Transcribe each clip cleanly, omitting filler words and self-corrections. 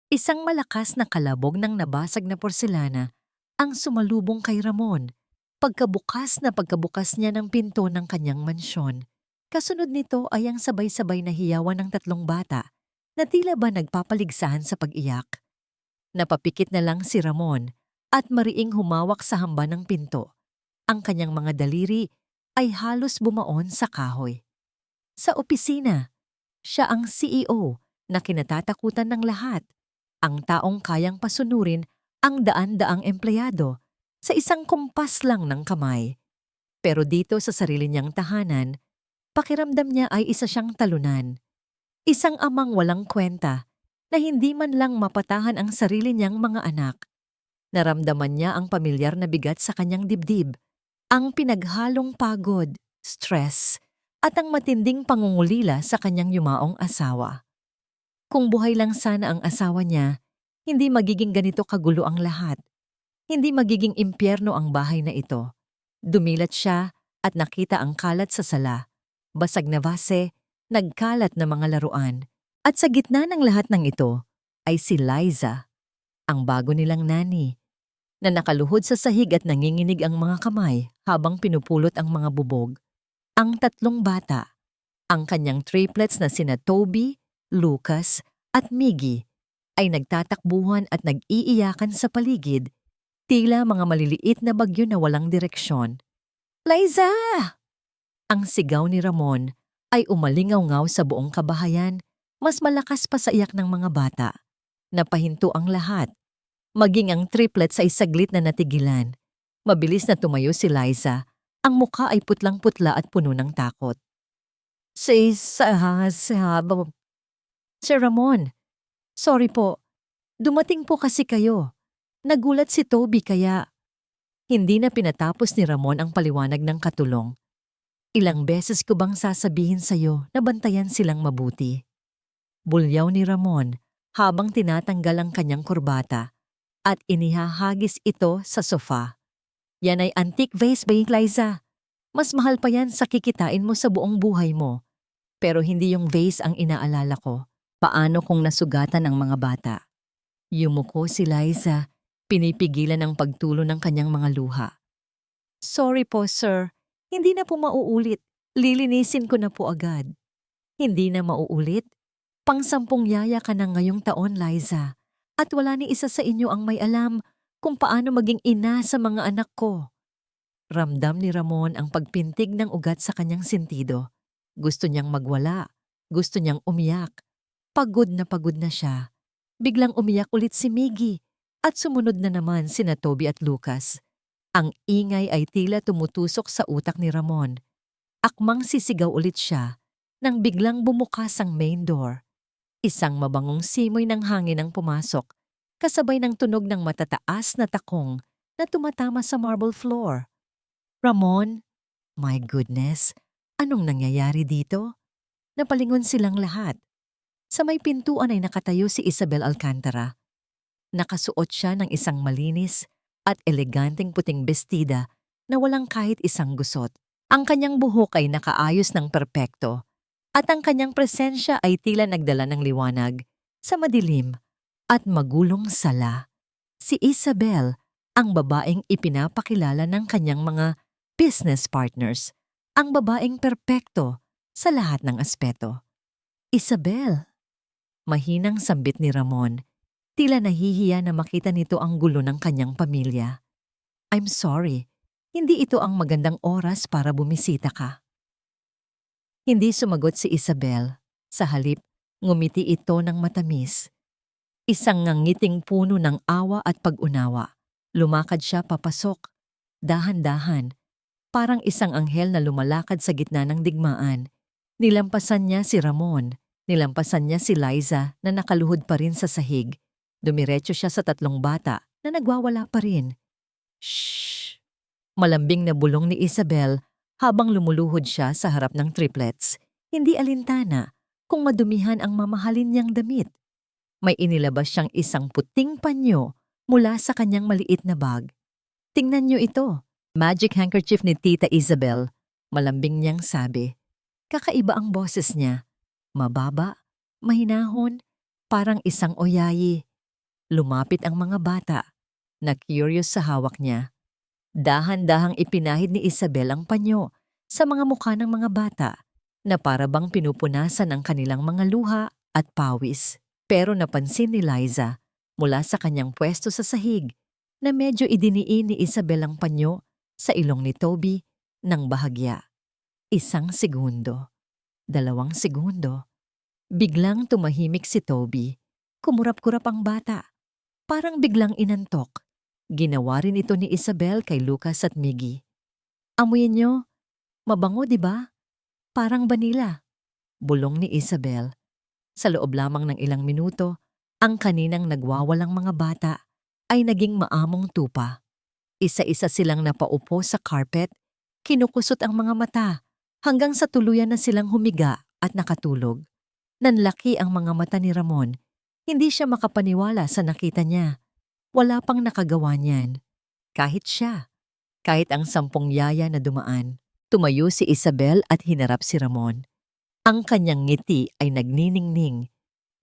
Isang malakas na kalabog ng nabasag na porselana ang sumalubong kay Ramon. Pagkabukas niya ng pinto ng kanyang mansyon. Kasunod nito ay ang sabay-sabay na hiyawan ng tatlong bata na tila ba nagpapaligsahan sa pag-iyak. Napapikit na lang si Ramon at mariing humawak sa hamba ng pinto. Ang kanyang mga daliri ay halos bumaon sa kahoy. Sa opisina, siya ang CEO na kinatatakutan ng lahat. Ang taong kayang pasunurin ang daan-daang empleyado sa isang kumpas lang ng kamay. Pero dito sa sarili niyang tahanan, pakiramdam niya ay isa siyang talunan. Isang amang walang kwenta na hindi man lang mapatahan ang sarili niyang mga anak. Naramdaman niya ang pamilyar na bigat sa kanyang dibdib, ang pinaghalong pagod, stress, at ang matinding pangungulila sa kanyang yumaong asawa. Kung buhay lang sana ang asawa niya, hindi magiging ganito kagulo ang lahat. Hindi magiging impyerno ang bahay na ito. Dumilat siya at nakita ang kalat sa sala, basag na base, nagkalat na mga laruan. At sa gitna ng lahat ng ito ay si Liza, ang bago nilang nani, na nakaluhod sa sahig at nanginginig ang mga kamay habang pinupulot ang mga bubog. Ang tatlong bata, ang kanyang triplets na sina Toby, Lucas at Miggy, ay nagtatakbuhan at nag-iiyakan sa paligid, tila mga maliliit na bagyo na walang direksyon. Liza! Ang sigaw ni Ramon ay umalingaw-ngaw sa buong kabahayan, mas malakas pa sa iyak ng mga bata. Napahinto ang lahat, maging ang triplets ay saglit na natigilan. Mabilis na tumayo si Liza, ang mukha ay putlang-putla at puno ng takot. Sir Ramon, sorry po. Dumating po kasi kayo. Nagulat si Toby kaya hindi na pinatapos ni Ramon ang paliwanag ng katulong. Ilang beses ko bang sasabihin sa'yo na bantayan silang mabuti? Bulyaw ni Ramon habang tinatanggal ang kanyang kurbata at inihahagis ito sa sofa. Yan ay antique vase ba, Liza? Mas mahal pa yan sa kikitain mo sa buong buhay mo. Pero hindi yung vase ang inaalala ko. Paano kung nasugatan ang mga bata? Yumuko si Liza, pinipigilan ang pagtulo ng kanyang mga luha. Sorry po, sir. Hindi na po mauulit. Lilinisin ko na po agad. Hindi na mauulit? Pang-10 yaya ka na ngayong taon, Liza. At wala ni isa sa inyo ang may alam kung paano maging ina sa mga anak ko. Ramdam ni Ramon ang pagpintig ng ugat sa kanyang sentido. Gusto niyang magwala. Gusto niyang umiyak. Pagod na siya. Biglang umiyak ulit si Miggy at sumunod na naman sina Toby at Lucas. Ang ingay ay tila tumutusok sa utak ni Ramon. Akmang sisigaw ulit siya nang biglang bumukas ang main door. Isang mabangong simoy ng hangin ang pumasok, kasabay ng tunog ng matataas na takong na tumatama sa marble floor. Ramon, my goodness, anong nangyayari dito? Napalingon silang lahat. Sa may pintuan ay nakatayo si Isabel Alcantara. Nakasuot siya ng isang malinis at eleganteng puting bestida na walang kahit isang gusot. Ang kanyang buhok ay nakaayos ng perpekto at ang kanyang presensya ay tila nagdala ng liwanag sa madilim at magulong sala. Si Isabel, ang babaeng ipinapakilala ng kanyang mga business partners, ang babaeng perpekto sa lahat ng aspeto. Isabel! Mahinang sambit ni Ramon, tila nahihiya na makita nito ang gulo ng kanyang pamilya. I'm sorry, hindi ito ang magandang oras para bumisita ka. Hindi sumagot si Isabel. Sa halip, ngumiti ito ng matamis. Isang ngangiting puno ng awa at pag-unawa. Lumakad siya papasok, dahan-dahan, parang isang anghel na lumalakad sa gitna ng digmaan. Nilampasan niya si Ramon. Nilampasan niya si Liza na nakaluhod pa rin sa sahig. Dumiretso siya sa tatlong bata na nagwawala pa rin. Shhh! Malambing na bulong ni Isabel habang lumuluhod siya sa harap ng triplets. Hindi alintana kung madumihan ang mamahalin niyang damit. May inilabas siyang isang puting panyo mula sa kanyang maliit na bag. Tingnan niyo ito. Magic handkerchief ni Tita Isabel. Malambing niyang sabi. Kakaiba ang boses niya. Mababa, mahinahon, parang isang oyayi. Lumapit ang mga bata, na curious sa hawak niya. Dahan-dahang ipinahid ni Isabel ang panyo sa mga mukha ng mga bata na para bang pinupunasan ang kanilang mga luha at pawis. Pero napansin ni Liza mula sa kanyang pwesto sa sahig na medyo idiniin ni Isabel ang panyo sa ilong ni Toby ng bahagya. 1 segundo, 2 segundo. Biglang tumahimik si Toby. Kumurap-kurap ang bata. Parang biglang inantok. Ginawa rin ito ni Isabel kay Lucas at Miggy. Amuyin nyo, mabango di ba? Parang vanilla. Bulong ni Isabel. Sa loob lamang ng ilang minuto, ang kaninang nagwawalang mga bata ay naging maamong tupa. Isa-isa silang napaupo sa carpet, kinukusot ang mga mata hanggang sa tuluyan na silang humiga at nakatulog. Nanlaki ang mga mata ni Ramon. Hindi siya makapaniwala sa nakita niya. Wala pang nakagawa niyan. Kahit siya. Kahit ang 10 yaya na dumaan. Tumayo si Isabel at hinarap si Ramon. Ang kanyang ngiti ay nagniningning.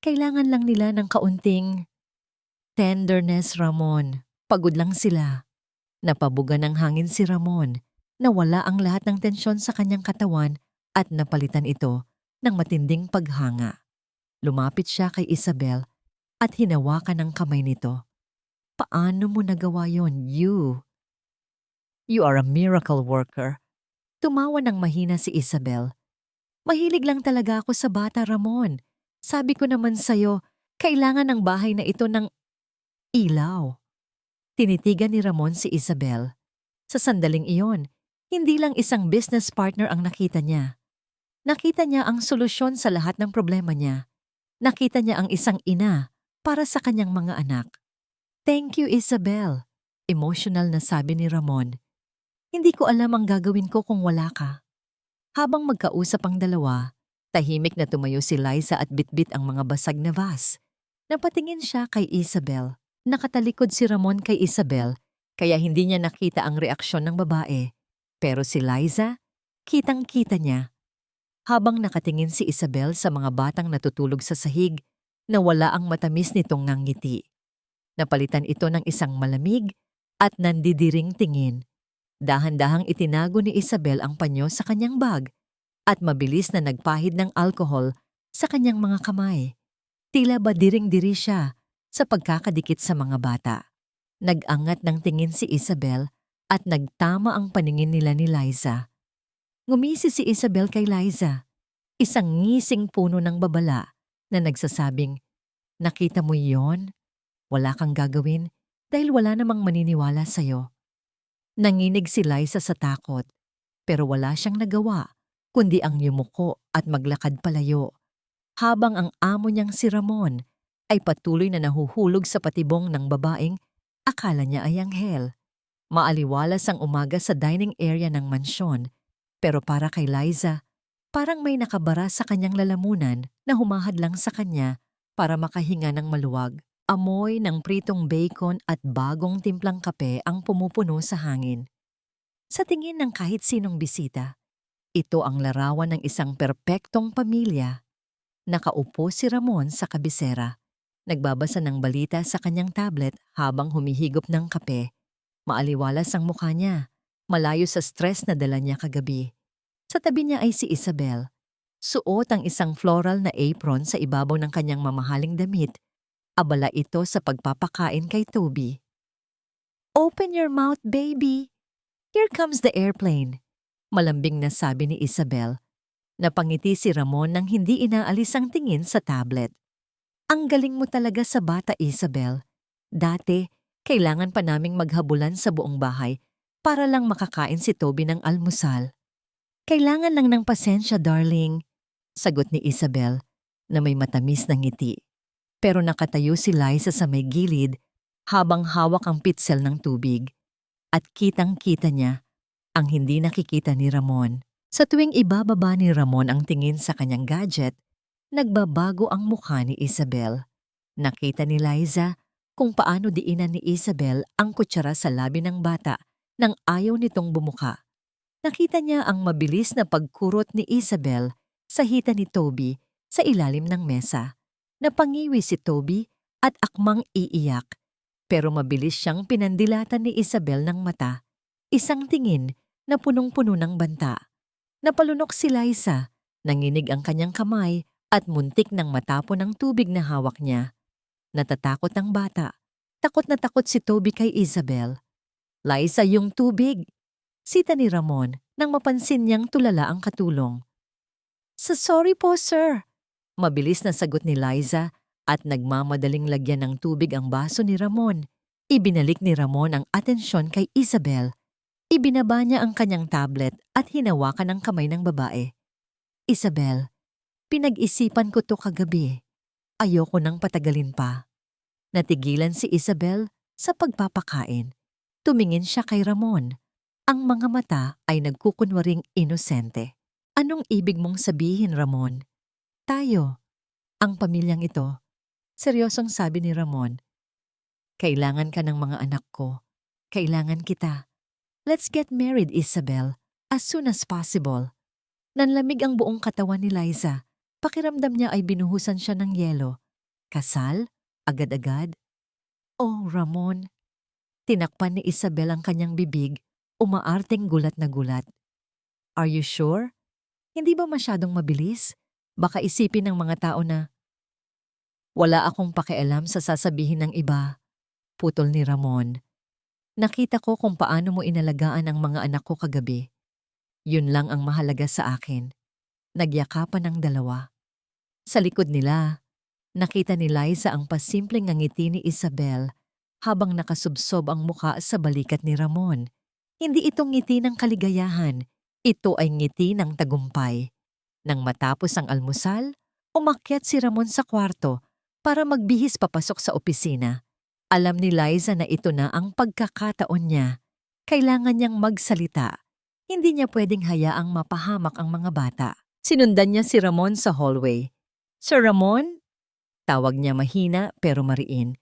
Kailangan lang nila ng kaunting tenderness, Ramon. Pagod lang sila. Napabuga ng hangin si Ramon. Nawala ang lahat ng tensyon sa kanyang katawan at napalitan ito ng matinding paghanga. Lumapit siya kay Isabel at hinawakan ang kamay nito. Paano mo nagawa yon, you? You are a miracle worker. Tumawa ng mahina si Isabel. Mahilig lang talaga ako sa bata, Ramon. Sabi ko naman sa'yo, kailangan ng bahay na ito ng ilaw. Tinitigan ni Ramon si Isabel. Sa sandaling iyon, hindi lang isang business partner ang nakita niya. Nakita niya ang solusyon sa lahat ng problema niya. Nakita niya ang isang ina para sa kanyang mga anak. Thank you, Isabel. Emotional na sabi ni Ramon. Hindi ko alam ang gagawin ko kung wala ka. Habang magkausap ang dalawa, tahimik na tumayo si Liza at bitbit ang mga basag na vase. Napatingin siya kay Isabel. Nakatalikod si Ramon kay Isabel, kaya hindi niya nakita ang reaksyon ng babae. Pero si Liza, kitang-kita niya. Habang nakatingin si Isabel sa mga batang natutulog sa sahig, nawala ang matamis nitong ngangiti. Napalitan ito ng isang malamig at nandidiring tingin. Dahan-dahang itinago ni Isabel ang panyo sa kanyang bag at mabilis na nagpahid ng alkohol sa kanyang mga kamay. Tila ba diring-diri siya sa pagkakadikit sa mga bata. Nag-angat ng tingin si Isabel at nagtama ang paningin nila ni Liza. Ngumisi si Isabel kay Liza, isang ngising puno ng babala na nagsasabing, "Nakita mo yon? Wala kang gagawin dahil wala namang maniniwala sa'yo." Nanginig si Liza sa takot, pero wala siyang nagawa kundi ang yumuko at maglakad palayo. Habang ang amo niyang si Ramon ay patuloy na nahuhulog sa patibong ng babaeng akala niya ay anghel. Maaliwalas ang umaga sa dining area ng mansyon, pero para kay Liza, parang may nakabara sa kanyang lalamunan na humahad lang sa kanya para makahinga ng maluwag. Amoy ng pritong bacon at bagong timplang kape ang pumupuno sa hangin. Sa tingin ng kahit sinong bisita, ito ang larawan ng isang perpektong pamilya. Nakaupo si Ramon sa kabisera, nagbabasa ng balita sa kanyang tablet habang humihigop ng kape. Maaliwalas ang mukha niya, malayo sa stress na dala niya kagabi. Sa tabi niya ay si Isabel. Suot ang isang floral na apron sa ibabaw ng kanyang mamahaling damit. Abala ito sa pagpapakain kay Toby. "Open your mouth, baby. Here comes the airplane," malambing na sabi ni Isabel. Napangiti si Ramon nang hindi inaalis ang tingin sa tablet. "Ang galing mo talaga sa bata, Isabel. Dati, kailangan pa naming maghabulan sa buong bahay para lang makakain si Toby ng almusal." "Kailangan lang ng pasensya, darling," sagot ni Isabel na may matamis na ngiti. Pero nakatayo si Liza sa may gilid habang hawak ang pitsel ng tubig. At kitang-kita niya ang hindi nakikita ni Ramon. Sa tuwing ibababa ni Ramon ang tingin sa kanyang gadget, nagbabago ang mukha ni Isabel. Nakita ni Liza kung paano diinan ni Isabel ang kutsara sa labi ng bata nang ayaw nitong bumuka. Nakita niya ang mabilis na pagkurot ni Isabel sa hita ni Toby sa ilalim ng mesa. Napangiwi si Toby at akmang iiyak. Pero mabilis siyang pinandilatan ni Isabel ng mata. Isang tingin na punong-puno ng banta. Napalunok si Liza, nanginig ang kanyang kamay at muntik nang matapon ang tubig na hawak niya. Natatakot ang bata. Takot na takot si Toby kay Isabel. Liza, yung tubig! Sita ni Ramon nang mapansin niyang tulala ang katulong. Sorry po, sir. Mabilis na sagot ni Liza at nagmamadaling lagyan ng tubig ang baso ni Ramon. Ibinalik ni Ramon ang atensyon kay Isabel. Ibinaba niya ang kanyang tablet at hinawakan ang kamay ng babae. Isabel, pinag-isipan ko to kagabi. Ayoko nang patagalin pa. Natigilan si Isabel sa pagpapakain. Tumingin siya kay Ramon. Ang mga mata ay nagkukunwaring inosente. Anong ibig mong sabihin, Ramon? Tayo, ang pamilyang ito. Seryosong sabi ni Ramon. Kailangan ka ng mga anak ko. Kailangan kita. Let's get married, Isabel, as soon as possible. Nanlamig ang buong katawan ni Liza. Pakiramdam niya ay binuhusan siya ng yelo. Kasal? Agad-agad? Oh, Ramon. Tinakpan ni Isabel ang kanyang bibig, umaarteng gulat na gulat. Are you sure? Hindi ba masyadong mabilis? Baka isipin ng mga tao na, wala akong pakialam sa sasabihin ng iba. Putol ni Ramon. Nakita ko kung paano mo inalagaan ang mga anak ko kagabi. Yun lang ang mahalaga sa akin. Nagyakapan ang dalawa. Sa likod nila, nakita ni Liza ang pasimpleng ngiti ni Isabel habang nakasubsob ang muka sa balikat ni Ramon. Hindi ito ngiti ng kaligayahan, ito ay ngiti ng tagumpay. Nang matapos ang almusal, umakyat si Ramon sa kwarto para magbihis papasok sa opisina. Alam ni Liza na ito na ang pagkakataon niya. Kailangan niyang magsalita. Hindi niya pwedeng hayaang mapahamak ang mga bata. Sinundan niya si Ramon sa hallway. Sir Ramon? Tawag niya mahina pero mariin.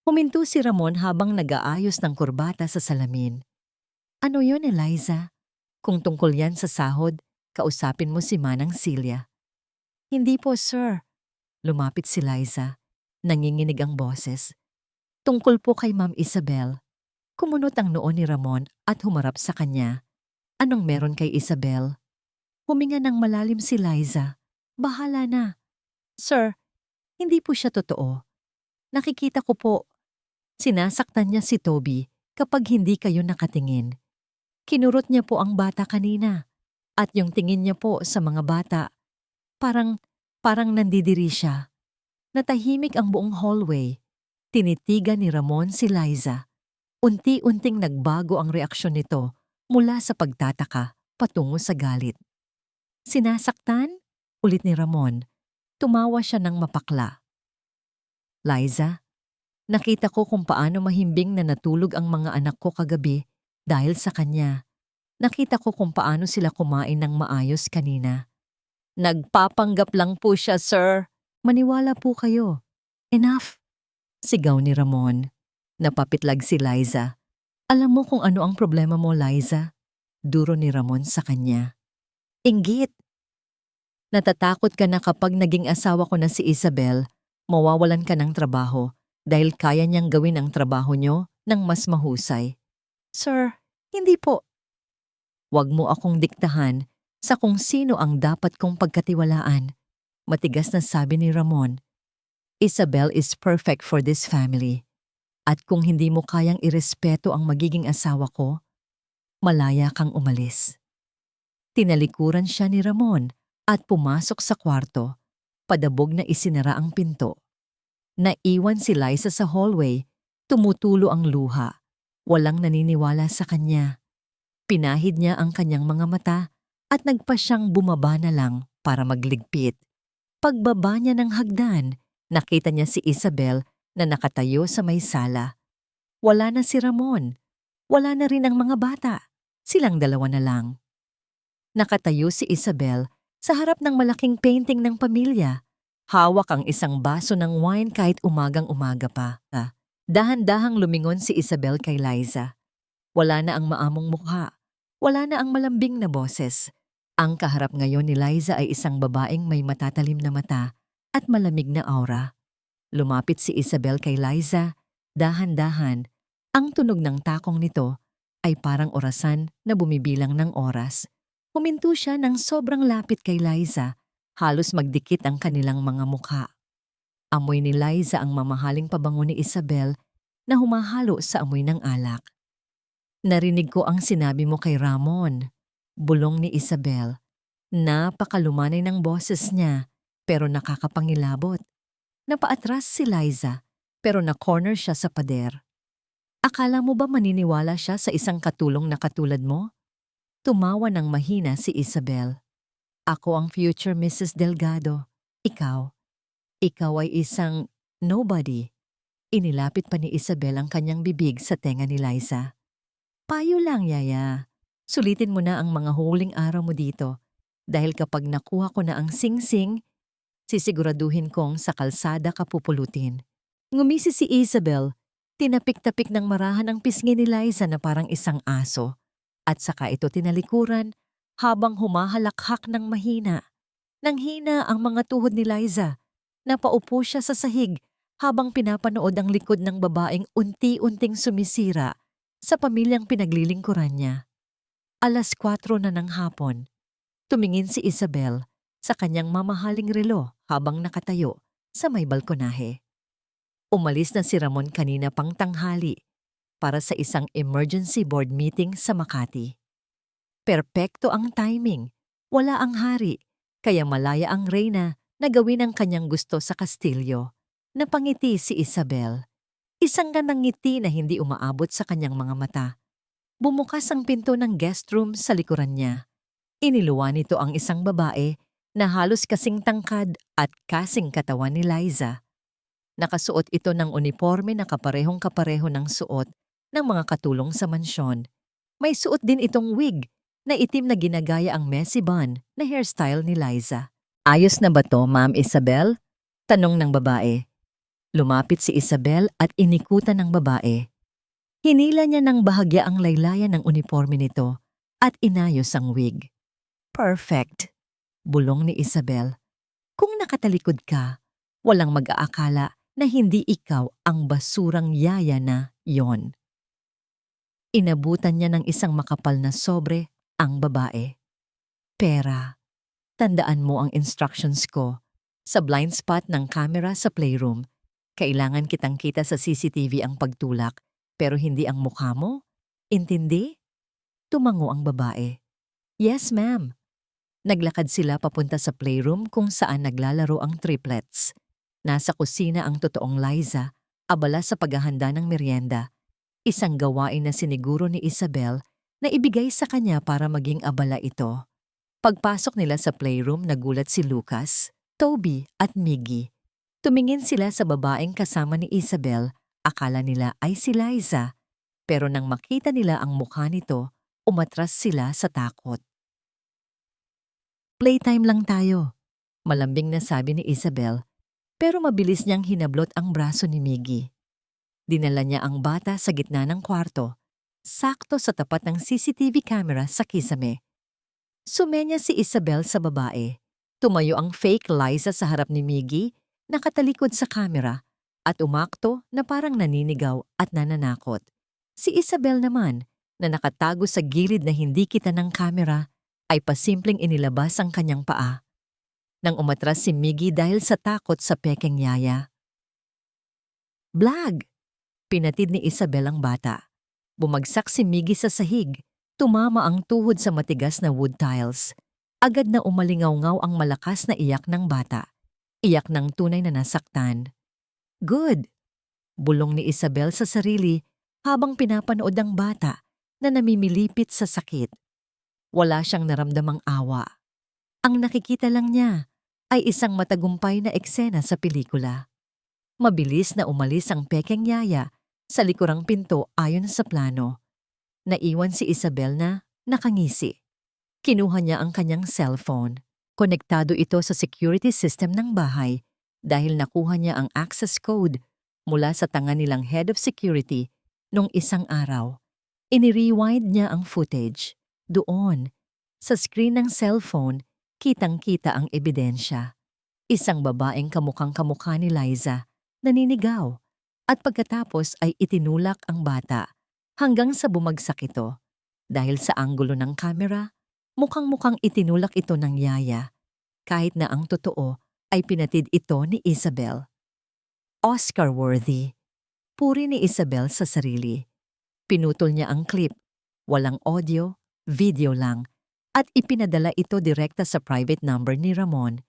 Huminto si Ramon habang nag-aayos ng kurbata sa salamin. Ano yun, Eliza? Kung tungkol yan sa sahod, kausapin mo si Manang Celia. Hindi po, sir. Lumapit si Liza. Nanginginig ang boses. Tungkol po kay Ma'am Isabel. Kumunot ang noo ni Ramon at humarap sa kanya. Anong meron kay Isabel? Huminga ng malalim si Liza. Bahala na. Sir, hindi po siya totoo. Nakikita ko po. Sinasaktan niya si Toby kapag hindi kayo nakatingin. Kinurot niya po ang bata kanina. At yung tingin niya po sa mga bata, parang nandidiri siya. Natahimik ang buong hallway. Tinitigan ni Ramon si Liza. Unti-unting nagbago ang reaksyon nito mula sa pagtataka patungo sa galit. Sinasaktan? Ulit ni Ramon. Tumawa siya ng mapakla. Liza, nakita ko kung paano mahimbing na natulog ang mga anak ko kagabi dahil sa kanya. Nakita ko kung paano sila kumain ng maayos kanina. Nagpapanggap lang po siya, sir. Maniwala po kayo. Enough. Sigaw ni Ramon. Napapitlag si Liza. Alam mo kung ano ang problema mo, Liza? Duro ni Ramon sa kanya. Inggit. Natatakot ka na kapag naging asawa ko na si Isabel, mawawalan ka ng trabaho dahil kaya niyang gawin ang trabaho niyo ng mas mahusay. Sir, hindi po. Huwag mo akong diktahan sa kung sino ang dapat kong pagkatiwalaan. Matigas na sabi ni Ramon. Isabel is perfect for this family. At kung hindi mo kayang irespeto ang magiging asawa ko, malaya kang umalis. Tinalikuran siya ni Ramon at pumasok sa kwarto. Padabog na isinara ang pinto. Naiwan si Liza sa hallway, tumutulo ang luha. Walang naniniwala sa kanya. Pinahid niya ang kanyang mga mata at nagpa siyang bumaba na lang para magligpit. Pagbaba niya ng hagdan, nakita niya si Isabel na nakatayo sa may sala. Wala na si Ramon. Wala na rin ang mga bata. Silang dalawa na lang. Nakatayo si Isabel sa harap ng malaking painting ng pamilya. Hawak ang isang baso ng wine kahit umagang-umaga pa. Dahan-dahang lumingon si Isabel kay Liza. Wala na ang maamong mukha. Wala na ang malambing na boses. Ang kaharap ngayon ni Liza ay isang babaeng may matatalim na mata at malamig na aura. Lumapit si Isabel kay Liza, dahan-dahan. Ang tunog ng takong nito ay parang orasan na bumibilang ng oras. Huminto siya ng sobrang lapit kay Liza, halos magdikit ang kanilang mga mukha. Amoy ni Liza ang mamahaling pabango ni Isabel na humahalo sa amoy ng alak. Narinig ko ang sinabi mo kay Ramon, bulong ni Isabel. Napakalumanay ng boses niya pero nakakapangilabot. Napaatras si Liza pero na-corner siya sa pader. Akala mo ba maniniwala siya sa isang katulong na katulad mo? Tumawa ng mahina si Isabel. Ako ang future Mrs. Delgado. Ikaw ay isang nobody. Inilapit pa ni Isabel ang kanyang bibig sa tenga ni Liza. Payo lang, Yaya. Sulitin mo na ang mga huling araw mo dito. Dahil kapag nakuha ko na ang sing-sing, sisiguraduhin kong sa kalsada ka pupulutin. Ngumisi si Isabel. Tinapik-tapik ng marahan ang pisngi ni Liza na parang isang aso. At saka ito tinalikuran habang humahalakhak ng mahina. Nang hina ang mga tuhod ni Liza. Napaupo siya sa sahig habang pinapanood ang likod ng babaeng unti-unting sumisira sa pamilyang pinaglilingkuran niya. 4:00 na ng hapon. Tumingin si Isabel sa kanyang mamahaling relo habang nakatayo sa may balkonahe. Umalis na si Ramon kanina pang tanghali para sa isang emergency board meeting sa Makati. Perpekto ang timing, wala ang hari, kaya malaya ang reyna na gawin ang kanyang gusto sa kastilyo. Napangiti si Isabel. Isang ganang ngiti na hindi umaabot sa kanyang mga mata. Bumukas ang pinto ng guest room sa likuran niya. Iniluwan nito ang isang babae na halos kasing tangkad at kasing katawan ni Liza. Nakasuot ito ng uniforme na kaparehong-kapareho ng suot ng mga katulong sa mansyon. May suot din itong wig na itim na ginagaya ang messy bun na hairstyle ni Liza. Ayos na ba to, Ma'am Isabel? Tanong ng babae. Lumapit si Isabel at inikutan ng babae. Hinila niya ng bahagya ang laylayan ng uniforme nito at inayos ang wig. Perfect, bulong ni Isabel. Kung nakatalikod ka, walang mag-aakala na hindi ikaw ang basurang yaya na yon. Inabutan niya ng isang makapal na sobre ang babae. Pera, tandaan mo ang instructions ko. Sa blind spot ng camera sa playroom, kailangan kitang kita sa CCTV ang pagtulak pero hindi ang mukha mo. Intindi? Tumango ang babae. Yes, ma'am. Naglakad sila papunta sa playroom kung saan naglalaro ang triplets. Nasa kusina ang totoong Liza, abala sa paghahanda ng merienda. Isang gawain na siniguro ni Isabel na ibigay sa kanya para maging abala ito. Pagpasok nila sa playroom, nagulat si Lucas, Toby at Miggy. Tumingin sila sa babaeng kasama ni Isabel, akala nila ay si Liza. Pero nang makita nila ang mukha nito, umatras sila sa takot. Playtime lang tayo, malambing na sabi ni Isabel. Pero mabilis niyang hinablot ang braso ni Miggy. Dinala niya ang bata sa gitna ng kwarto, sakto sa tapat ng CCTV camera sa kisame. Sumenya si Isabel sa babae. Tumayo ang fake Liza sa harap ni Miggy, nakatalikod sa camera, at umakto na parang naninigaw at nananakot. Si Isabel naman, na nakatago sa gilid na hindi kita ng camera, ay pasimpleng inilabas ang kanyang paa. Nang umatras si Miggy dahil sa takot sa pekeng yaya. Blag! Pinatid ni Isabel ang bata. Bumagsak si Miggy sa sahig. Tumama ang tuhod sa matigas na wood tiles. Agad na umalingaw-ngaw ang malakas na iyak ng bata. Iyak ng tunay na nasaktan. Good! Bulong ni Isabel sa sarili habang pinapanood ang bata na namimilipit sa sakit. Wala siyang naramdamang awa. Ang nakikita lang niya ay isang matagumpay na eksena sa pelikula. Mabilis na umalis ang pekeng yaya sa likurang pinto ayon sa plano. Naiwan si Isabel na nakangisi. Kinuha niya ang kanyang cellphone. Konektado ito sa security system ng bahay dahil nakuha niya ang access code mula sa tanga nilang head of security nung isang araw. Ini-rewind niya ang footage. Doon, sa screen ng cellphone, kitang-kita ang ebidensya. Isang babaeng kamukhang-kamukha ni Liza naninigaw at pagkatapos ay itinulak ang bata hanggang sa bumagsak ito. Dahil sa anggulo ng kamera, mukhang-mukhang itinulak ito ng yaya kahit na ang totoo ay pinatid ito ni Isabel. Oscar-worthy. Puri ni Isabel sa sarili. Pinutol niya ang clip, walang audio, video lang, at ipinadala ito direkta sa private number ni Ramon.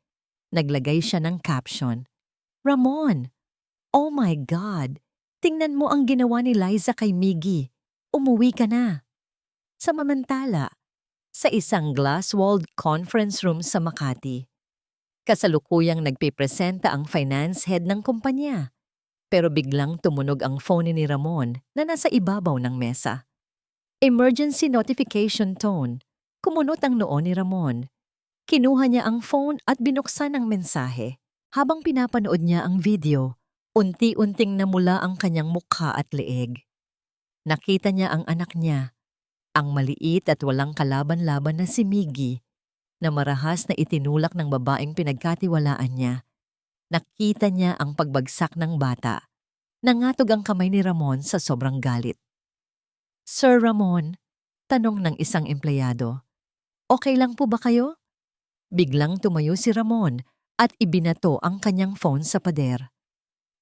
Naglagay siya ng caption, "Ramon, oh my God, tingnan mo ang ginawa ni Liza kay Miggy. Umuwi ka na." Samantala, sa isang glass-walled conference room sa Makati, kasalukuyang nagpipresenta ang finance head ng kumpanya. Pero biglang tumunog ang phone ni Ramon na nasa ibabaw ng mesa. Emergency notification tone. Kumunot ang noo ni Ramon. Kinuha niya ang phone at binuksan ang mensahe. Habang pinapanood niya ang video, unti-unting namula ang kanyang mukha at leeg. Nakita niya ang anak niya, ang maliit at walang kalaban-laban na si Miggy, na marahas na itinulak ng babaeng pinagkatiwalaan niya. Nakita niya ang pagbagsak ng bata. Nangatog ang kamay ni Ramon sa sobrang galit. "Sir Ramon," tanong ng isang empleyado, "okay lang po ba kayo?" Biglang tumayo si Ramon at ibinato ang kanyang phone sa pader.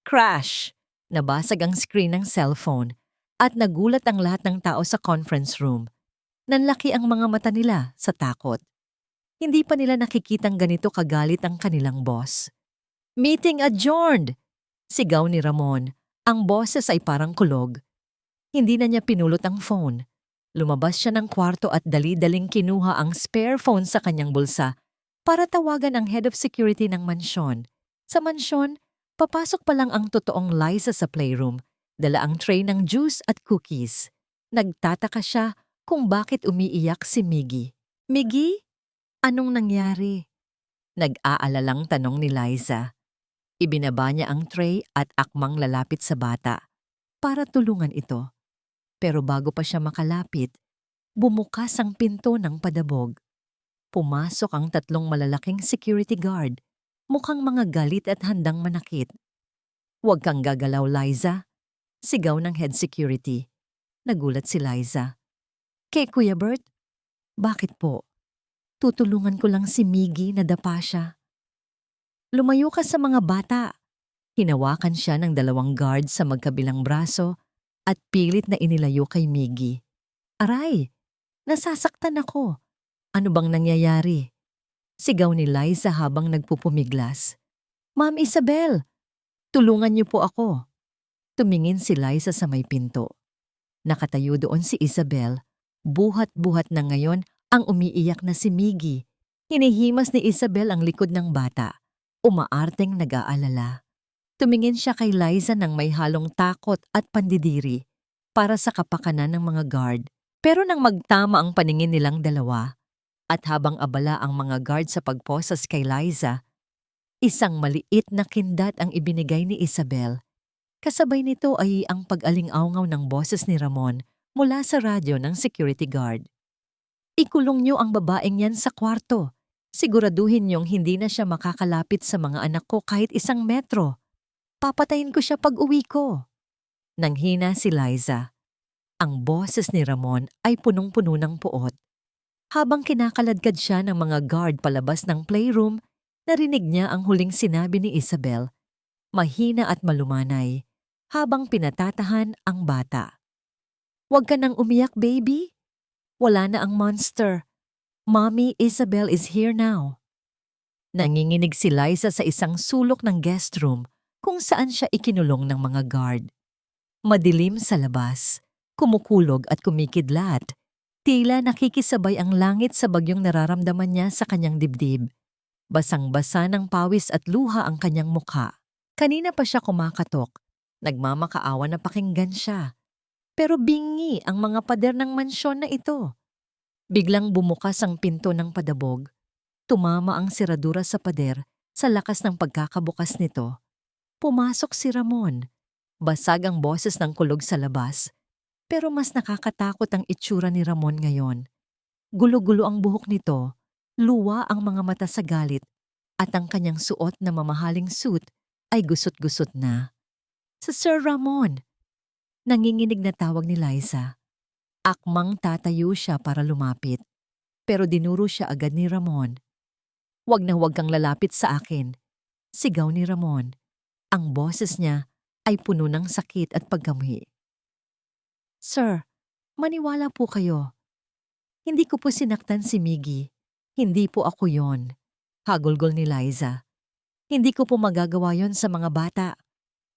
Crash! Nabasag ang screen ng cellphone at nagulat ang lahat ng tao sa conference room. Nanlaki ang mga mata nila sa takot. Hindi pa nila nakikitang ganito kagalit ang kanilang boss. "Meeting adjourned!" Sigaw ni Ramon. Ang boses ay parang kulog. Hindi na niya pinulot ang phone. Lumabas siya ng kwarto at dali-daling kinuha ang spare phone sa kanyang bulsa para tawagan ang head of security ng mansyon. Sa mansyon, papasok pa lang ang totoong Liza sa playroom. Dala ang tray ng juice at cookies. Nagtataka siya kung bakit umiiyak si Miggy. "Miggy, anong nangyari?" Nag-aalalang tanong ni Liza. Ibinaba niya ang tray at akmang lalapit sa bata para tulungan ito. Pero bago pa siya makalapit, bumukas ang pinto ng padabog. Pumasok ang 3 malalaking security guard, mukhang mga galit at handang manakit. "Huwag kang gagalaw, Liza," sigaw ng head security. Nagulat si Liza. Kuya Bert?" "Bakit po?" "Tutulungan ko lang si Miggy na dapa siya." "Lumayo ka sa mga bata." Hinawakan siya ng 2 guard sa magkabilang braso at pilit na inilayo kay Miggy. "Aray, nasasaktan ako. Ano bang nangyayari?" Sigaw ni Liza habang nagpupumiglas. "Ma'am Isabel, tulungan niyo po ako." Tumingin si Liza sa may pinto. Nakatayo doon si Isabel. Buhat-buhat na ngayon ang umiiyak na si Miggy. Hinihimas ni Isabel ang likod ng bata. Umaarteng nag-aalala. Tumingin siya kay Liza ng may halong takot at pandidiri para sa kapakanan ng mga guard. Pero nang magtama ang paningin nilang dalawa, at habang abala ang mga guard sa pagposas kay Liza, isang maliit na kindat ang ibinigay ni Isabel. Kasabay nito ay ang pag-aling-awngaw ng boses ni Ramon mula sa radyo ng security guard. "Ikulong niyo ang babaeng yan sa kwarto. Siguraduhin niyong hindi na siya makakalapit sa mga anak ko kahit 1 metro. Papatayin ko siya pag-uwi ko." Nanghina si Liza. Ang boses ni Ramon ay punong-puno ng puot. Habang kinakaladkad siya ng mga guard palabas ng playroom, narinig niya ang huling sinabi ni Isabel, mahina at malumanay, habang pinatatahan ang bata. "Huwag ka nang umiyak, baby. Wala na ang monster. Mommy Isabel is here now." Nanginginig si Liza sa isang sulok ng guest room kung saan siya ikinulong ng mga guard. Madilim sa labas, kumukulog at kumikidlat. Tila nakikisabay ang langit sa bagyong nararamdaman niya sa kanyang dibdib. Basang-basa ng pawis at luha ang kanyang mukha. Kanina pa siya kumakatok. Nagmamakaawa na pakinggan siya. Pero bingi ang mga pader ng mansyon na ito. Biglang bumukas ang pinto ng padabog. Tumama ang seradura sa pader sa lakas ng pagkakabukas nito. Pumasok si Ramon. Basag ang boses ng kulog sa labas. Pero mas nakakatakot ang itsura ni Ramon ngayon. Gulo-gulo ang buhok nito, luwa ang mga mata sa galit, at ang kanyang suot na mamahaling suit ay gusot-gusot na. Sa Sir Ramon. Nanginginig na tawag ni Liza. Akmang tatayo siya para lumapit. Pero dinuro siya agad ni Ramon. "Wag na wag kang lalapit sa akin." Sigaw ni Ramon. Ang boses niya ay puno ng sakit at pagkamuhi. "Sir, maniwala po kayo. Hindi ko po sinaktan si Miggy. Hindi po ako yon." Hagulgol ni Liza. "Hindi ko po magagawa yon sa mga bata."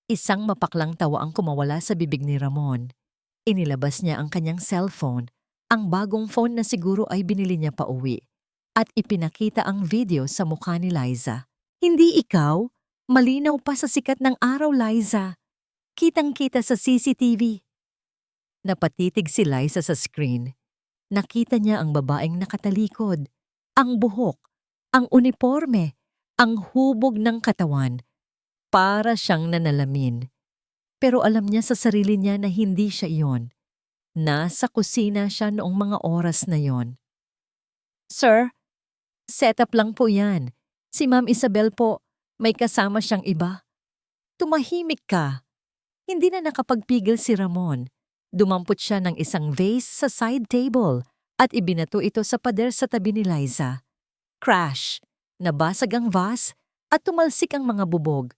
Isang mapaklang tawa ang kumawala sa bibig ni Ramon. Inilabas niya ang kanyang cellphone, ang bagong phone na siguro ay binili niya pa uwi, at ipinakita ang video sa mukha ni Liza. "Hindi ikaw? Malinaw pa sa sikat ng araw, Liza. Kitang-kita sa CCTV." Napatitig si Liza sa screen. Nakita niya ang babaeng nakatalikod, ang buhok, ang uniforme, ang hubog ng katawan. Para siyang nanalamin. Pero alam niya sa sarili niya na hindi siya iyon. Nasa kusina siya noong mga oras na yon. "Sir, setup lang po yan. Si Ma'am Isabel po, may kasama siyang iba." "Tumahimik ka." Hindi na nakapagpigil si Ramon. Dumampot siya ng isang vase sa side table at ibinato ito sa pader sa tabi ni Liza. Crash! Nabasag ang vase at tumalsik ang mga bubog.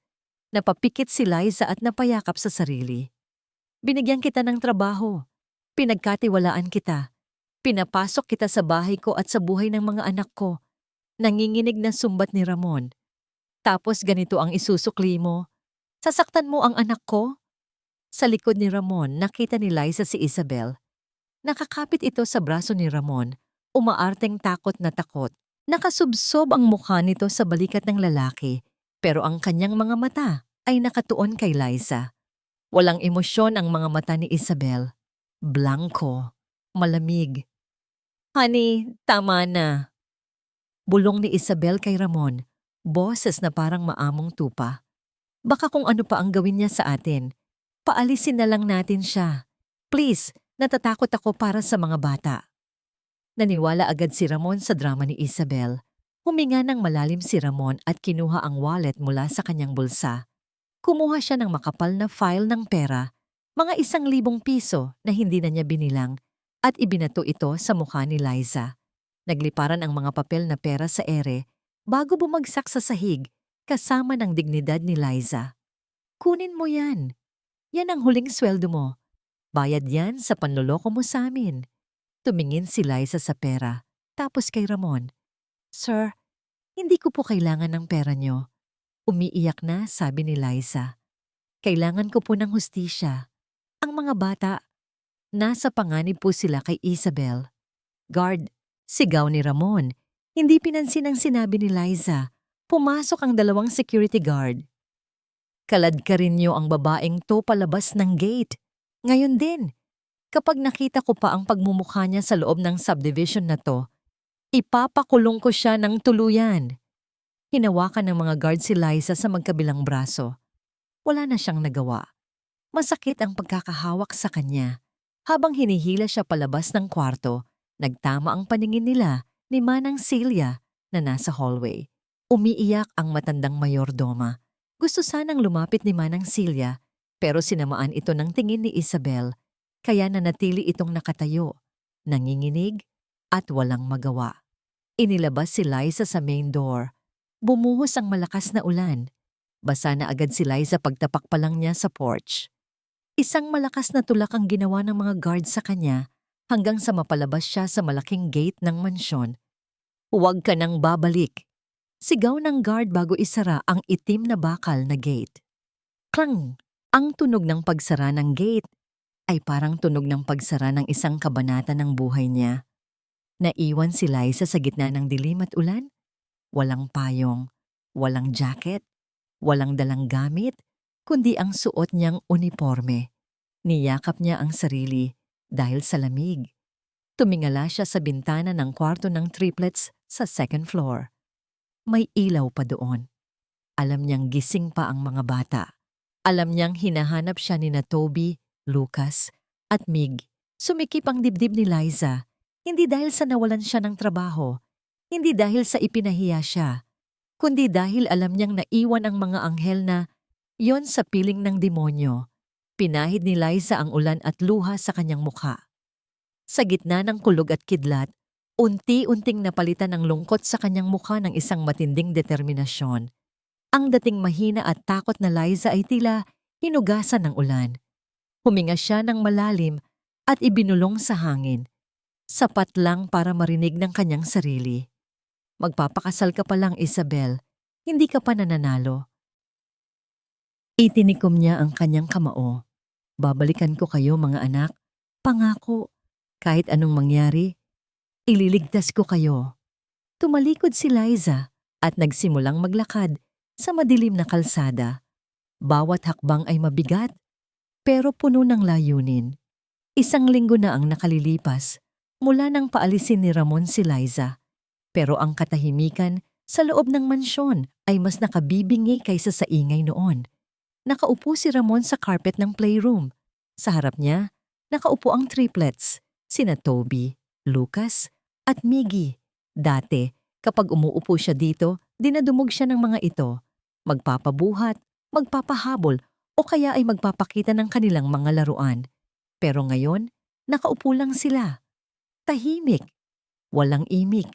Napapikit si Liza at napayakap sa sarili. "Binigyan kita ng trabaho. Pinagkatiwalaan kita. Pinapasok kita sa bahay ko at sa buhay ng mga anak ko." Nanginginig na sumbat ni Ramon. "Tapos ganito ang isusukli mo? Sasaktan mo ang anak ko?" Sa likod ni Ramon, nakita ni Liza si Isabel. Nakakapit ito sa braso ni Ramon, umaarteng takot na takot. Nakasubsob ang mukha nito sa balikat ng lalaki, pero ang kanyang mga mata ay nakatuon kay Liza. Walang emosyon ang mga mata ni Isabel. Blanco, malamig. "Honey, tama na." Bulong ni Isabel kay Ramon, boses na parang maamong tupa. "Baka kung ano pa ang gawin niya sa atin. Paalisin na lang natin siya. Please, natatakot ako para sa mga bata." Naniwala agad si Ramon sa drama ni Isabel. Huminga ng malalim si Ramon at kinuha ang wallet mula sa kanyang bulsa. Kumuha siya ng makapal na file ng pera, mga 1,000 piso na hindi na niya binilang, at ibinato ito sa mukha ni Liza. Nagliparan ang mga papel na pera sa ere bago bumagsak sa sahig kasama ng dignidad ni Liza. "Kunin mo yan. Yan ang huling sweldo mo. Bayad yan sa panloloko mo sa amin." Tumingin si Liza sa pera, tapos kay Ramon. "Sir, hindi ko po kailangan ng pera niyo." Umiiyak na sabi ni Liza. "Kailangan ko po ng hustisya. Ang mga bata, nasa panganib po sila kay Isabel." "Guard!" Sigaw ni Ramon. Hindi pinansin ang sinabi ni Liza. Pumasok ang 2 security guard. "Kalad ka rin niyo ang babaeng to palabas ng gate. Ngayon din. Kapag nakita ko pa ang pagmumukha niya sa loob ng subdivision na to, ipapakulong ko siya ng tuluyan." Hinawakan ng mga guard si Liza sa magkabilang braso. Wala na siyang nagawa. Masakit ang pagkakahawak sa kanya. Habang hinihila siya palabas ng kwarto, nagtama ang paningin nila ni Manang Celia na nasa hallway. Umiiyak ang matandang mayordoma. Gusto sanang lumapit ni Manang Celia, pero sinamaan ito ng tingin ni Isabel. Kaya nanatili itong nakatayo, nanginginig at walang magawa. Inilabas si Liza sa main door. Bumuhos ang malakas na ulan. Basa na agad si Liza pagtapak pa lang niya sa porch. Isang malakas na tulak ang ginawa ng mga guard sa kanya hanggang sa mapalabas siya sa malaking gate ng mansyon. "Huwag ka nang babalik." Sigaw ng guard bago isara ang itim na bakal na gate. Klang! Ang tunog ng pagsara ng gate ay parang tunog ng pagsara ng isang kabanata ng buhay niya. Naiwan si Liza sa gitna ng dilim at ulan. Walang payong, walang jacket, walang dalang gamit, kundi ang suot niyang uniforme. Niyakap niya ang sarili dahil sa lamig. Tumingala siya sa bintana ng kwarto ng triplets sa 2nd floor. May ilaw pa doon. Alam niyang gising pa ang mga bata. Alam niyang hinahanap siya ni Toby, Lucas, at Mig. Sumikip ang dibdib ni Liza, hindi dahil sa nawalan siya ng trabaho, hindi dahil sa ipinahiya siya, kundi dahil alam niyang naiwan ang mga anghel na Yon sa piling ng demonyo. Pinahid ni Liza ang ulan at luha sa kanyang mukha. Sa gitna ng kulog at kidlat, unti-unting napalitan ang lungkot sa kanyang mukha ng isang matinding determinasyon. Ang dating mahina at takot na Liza ay tila hinugasan ng ulan. Huminga siya ng malalim at ibinulong sa hangin. Sapat lang para marinig ng kanyang sarili. Magpapakasal ka pa lang, Isabel. Hindi ka pa nananalo. Itinikom niya ang kanyang kamao. Babalikan ko kayo, mga anak. Pangako. Kahit anong mangyari, ililigtas ko kayo. Tumalikod si Liza at nagsimulang maglakad sa madilim na kalsada. Bawat hakbang ay mabigat, pero puno ng layunin. 1 linggo na ang nakalilipas mula nang paalisin ni Ramon si Liza. Pero ang katahimikan sa loob ng mansyon ay mas nakabibingi kaysa sa ingay noon. Nakaupo si Ramon sa carpet ng playroom. Sa harap niya, nakaupo ang triplets, sina Toby, Lucas, at Miggy. Dati, kapag umuupo siya dito, dinadumog siya ng mga ito. Magpapabuhat, magpapahabol, o kaya ay magpapakita ng kanilang mga laruan. Pero ngayon, nakaupo lang sila. Tahimik, walang imik.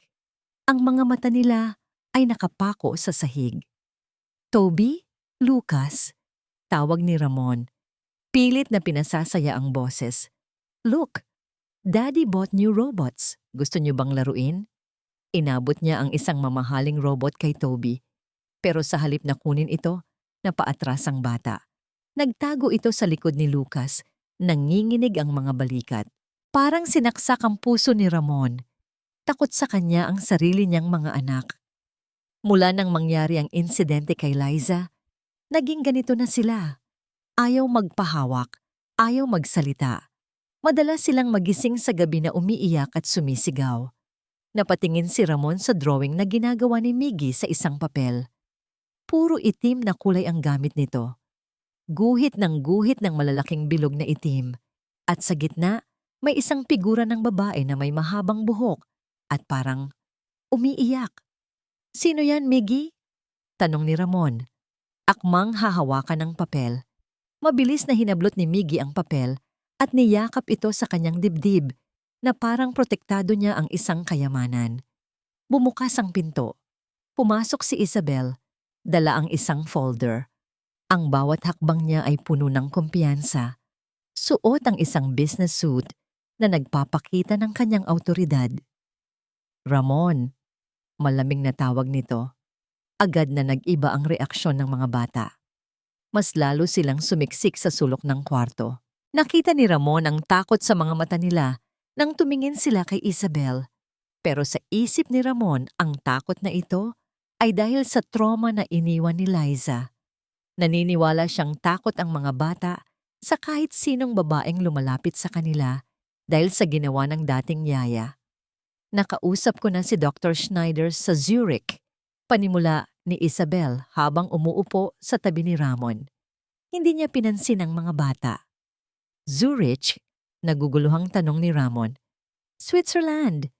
Ang mga mata nila ay nakapako sa sahig. Toby, Lucas, tawag ni Ramon. Pilit na pinasasaya ang boses. Look, Daddy bought new robots. Gusto niyo bang laruin? Inabot niya ang isang mamahaling robot kay Toby. Pero sa halip na kunin ito, napaatras ang bata. Nagtago ito sa likod ni Lucas. Nanginginig ang mga balikat. Parang sinaksak ang puso ni Ramon. Takot sa kanya ang sarili niyang mga anak. Mula nang mangyari ang insidente kay Liza, naging ganito na sila. Ayaw magpahawak, ayaw magsalita. Madalas silang magising sa gabi na umiiyak at sumisigaw. Napatingin si Ramon sa drawing na ginagawa ni Miggy sa isang papel. Puro itim na kulay ang gamit nito. Guhit ng malalaking bilog na itim. At sa gitna, may isang figura ng babae na may mahabang buhok at parang umiiyak. Sino yan, Miggy? Tanong ni Ramon. Akmang hahawakan ng papel. Mabilis na hinablot ni Miggy ang papel at niyakap ito sa kanyang dibdib na parang protektado niya ang isang kayamanan. Bumukas ang pinto. Pumasok si Isabel, dala ang isang folder. Ang bawat hakbang niya ay puno ng kumpiyansa. Suot ang isang business suit na nagpapakita ng kanyang awtoridad. Ramon, malamig na tawag nito. Agad na nag-iba ang reaksyon ng mga bata. Mas lalo silang sumiksik sa sulok ng kwarto. Nakita ni Ramon ang takot sa mga mata nila nang tumingin sila kay Isabel. Pero sa isip ni Ramon, ang takot na ito ay dahil sa trauma na iniwan ni Liza. Naniniwala siyang takot ang mga bata sa kahit sinong babaeng lumalapit sa kanila dahil sa ginawa ng dating yaya. Nakausap ko na si Dr. Schneider sa Zurich, panimula ni Isabel habang umuupo sa tabi ni Ramon. Hindi niya pinansin ang mga bata. Zurich? Naguguluhang tanong ni Ramon. Switzerland.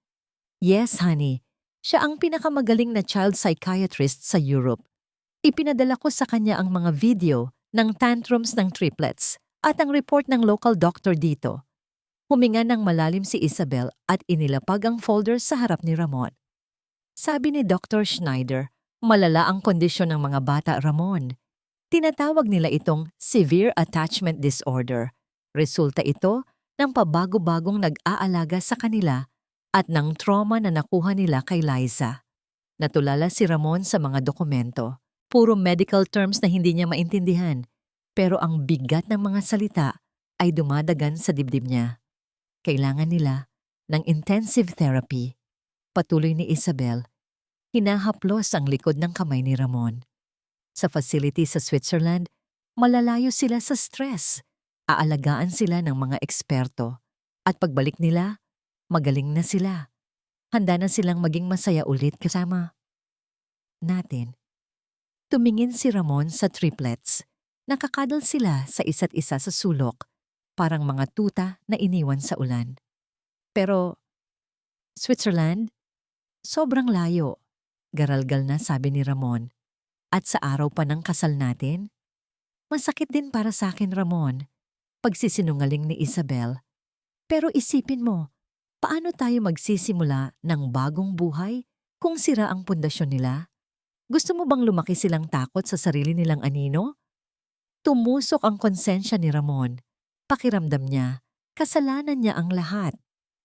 Yes, honey. Siya ang pinakamagaling na child psychiatrist sa Europe. Ipinadala ko sa kanya ang mga video ng tantrums ng triplets at ang report ng local doctor dito. Huminga ng malalim si Isabel at inilapag ang folder sa harap ni Ramon. Sabi ni Dr. Schneider, malala ang kondisyon ng mga bata, Ramon. Tinatawag nila itong severe attachment disorder. Resulta ito ng pabago-bagong nag-aalaga sa kanila at ng trauma na nakuha nila kay Liza. Natulala si Ramon sa mga dokumento. Puro medical terms na hindi niya maintindihan. Pero ang bigat ng mga salita ay dumadagan sa dibdib niya. Kailangan nila ng intensive therapy. Patuloy ni Isabel, hinahaplos ang likod ng kamay ni Ramon. Sa facility sa Switzerland, malalayo sila sa stress. Aalagaan sila ng mga eksperto. At pagbalik nila, magaling na sila. Handa na silang maging masaya ulit kasama natin. Tumingin si Ramon sa triplets. Nakakadal sila sa isa't isa sa sulok, parang mga tuta na iniwan sa ulan. Pero, Switzerland? Sobrang layo. Garalgal na sabi ni Ramon. At sa araw pa ng kasal natin? Masakit din para sa akin, Ramon, pagsisinungaling ni Isabel. Pero isipin mo, paano tayo magsisimula ng bagong buhay kung sira ang pundasyon nila? Gusto mo bang lumaki silang takot sa sarili nilang anino? Tumusok ang konsensya ni Ramon. Pakiramdam niya, kasalanan niya ang lahat.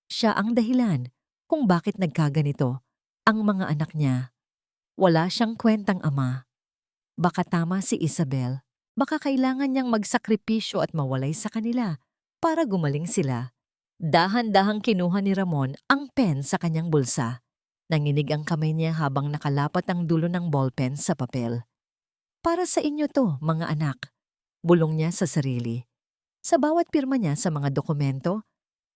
Siya ang dahilan kung bakit nagkaganito ang mga anak niya. Wala siyang kwentang ama. Baka tama si Isabel. Baka kailangan niyang magsakripisyo at mawalay sa kanila para gumaling sila. Dahan-dahang kinuha ni Ramon ang pen sa kanyang bulsa. Nanginig ang kamay niya habang nakalapat ang dulo ng ballpen sa papel. Para sa inyo to, mga anak, bulong niya sa sarili. Sa bawat pirma niya sa mga dokumento,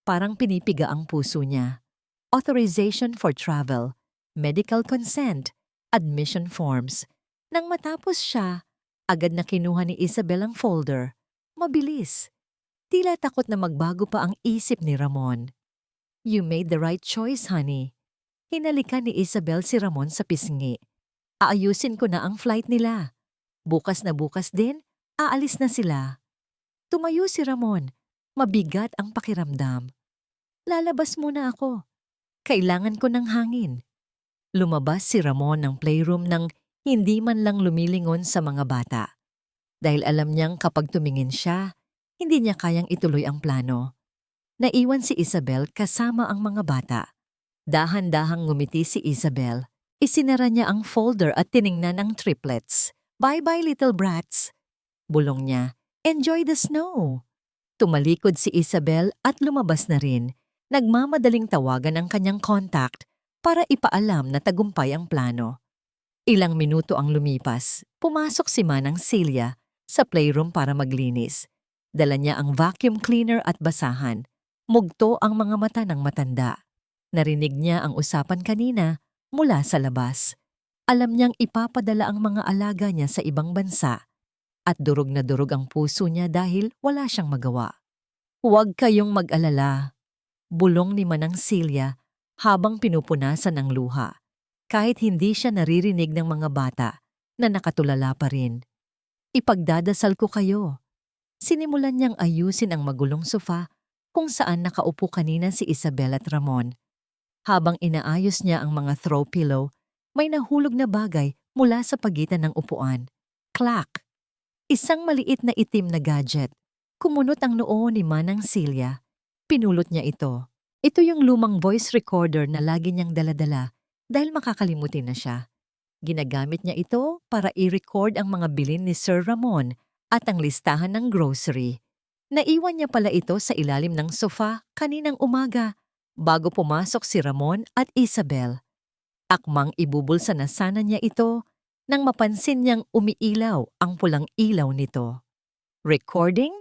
parang pinipiga ang puso niya. Authorization for travel, medical consent, admission forms. Nang matapos siya, agad na kinuha ni Isabel ang folder. Mabilis. Tila takot na magbago pa ang isip ni Ramon. You made the right choice, honey. Hinalikan ni Isabel si Ramon sa pisngi. Aayusin ko na ang flight nila. Bukas na bukas din, aalis na sila. Tumayo si Ramon. Mabigat ang pakiramdam. Lalabas muna ako. Kailangan ko ng hangin. Lumabas si Ramon ng playroom nang hindi man lang lumilingon sa mga bata. Dahil alam niyang kapag tumingin siya, hindi niya kayang ituloy ang plano. Naiwan si Isabel kasama ang mga bata. Dahan-dahang ngumiti si Isabel. Isinara niya ang folder at tiningnan ang triplets. Bye-bye, little brats. Bulong niya, enjoy the snow. Tumalikod si Isabel at lumabas na rin. Nagmamadaling tawagan ang kanyang contact para ipaalam na tagumpay ang plano. Ilang minuto ang lumipas. Pumasok si Manang Celia sa playroom para maglinis. Dala niya ang vacuum cleaner at basahan. Mugto ang mga mata ng matanda. Narinig niya ang usapan kanina mula sa labas. Alam niyang ipapadala ang mga alaga niya sa ibang bansa at durog na durog ang puso niya dahil wala siyang magawa. Huwag kayong mag-alala, bulong ni Manang Celia habang pinupunasan ang luha. Kahit hindi siya naririnig ng mga bata na nakatulala pa rin. Ipagdadasal ko kayo. Sinimulan niyang ayusin ang magulong sofa kung saan nakaupo kanina si Isabel at Ramon. Habang inaayos niya ang mga throw pillow, may nahulog na bagay mula sa pagitan ng upuan. Clack! Isang maliit na itim na gadget. Kumunot ang noo ni Manang Celia. Pinulot niya ito. Ito yung lumang voice recorder na lagi niyang daladala dahil makakalimutin na siya. Ginagamit niya ito para i-record ang mga bilin ni Sir Ramon at ang listahan ng grocery. Naiwan niya pala ito sa ilalim ng sofa kaninang umaga bago pumasok si Ramon at Isabel. Akmang ibubulsa na sana niya ito nang mapansin niyang umiilaw ang pulang ilaw nito. Recording?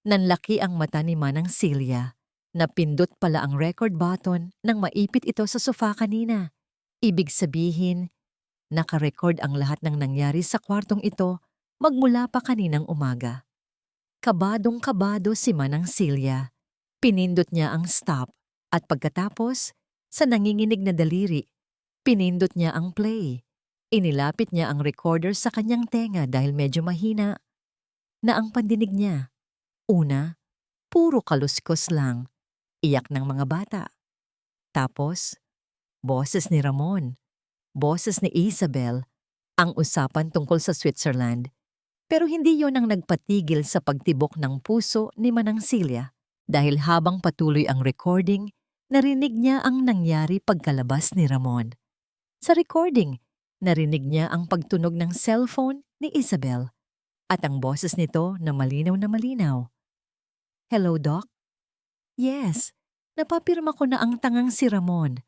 Nanlaki ang mata ni Manang Celia. Napindot pala ang record button nang maipit ito sa sofa kanina. Ibig sabihin, nakarecord ang lahat ng nangyari sa kwartong ito magmula pa kaninang umaga. Kabadong-kabado si Manang Celia. Pinindot niya ang stop at pagkatapos, sa nanginginig na daliri, pinindot niya ang play. Inilapit niya ang recorder sa kanyang tenga dahil medyo mahina na ang pandinig niya. Una, puro kaluskos lang, iyak ng mga bata. Tapos, boses ni Ramon, boses ni Isabel, ang usapan tungkol sa Switzerland. Pero hindi yon ang nagpatigil sa pagtibok ng puso ni Manang Celia dahil habang patuloy ang recording, narinig niya ang nangyari pagkalabas ni Ramon. Sa recording, narinig niya ang pagtunog ng cellphone ni Isabel at ang boses nito na malinaw na malinaw. Hello, Doc? Yes, napapirma ko na ang tangang si Ramon.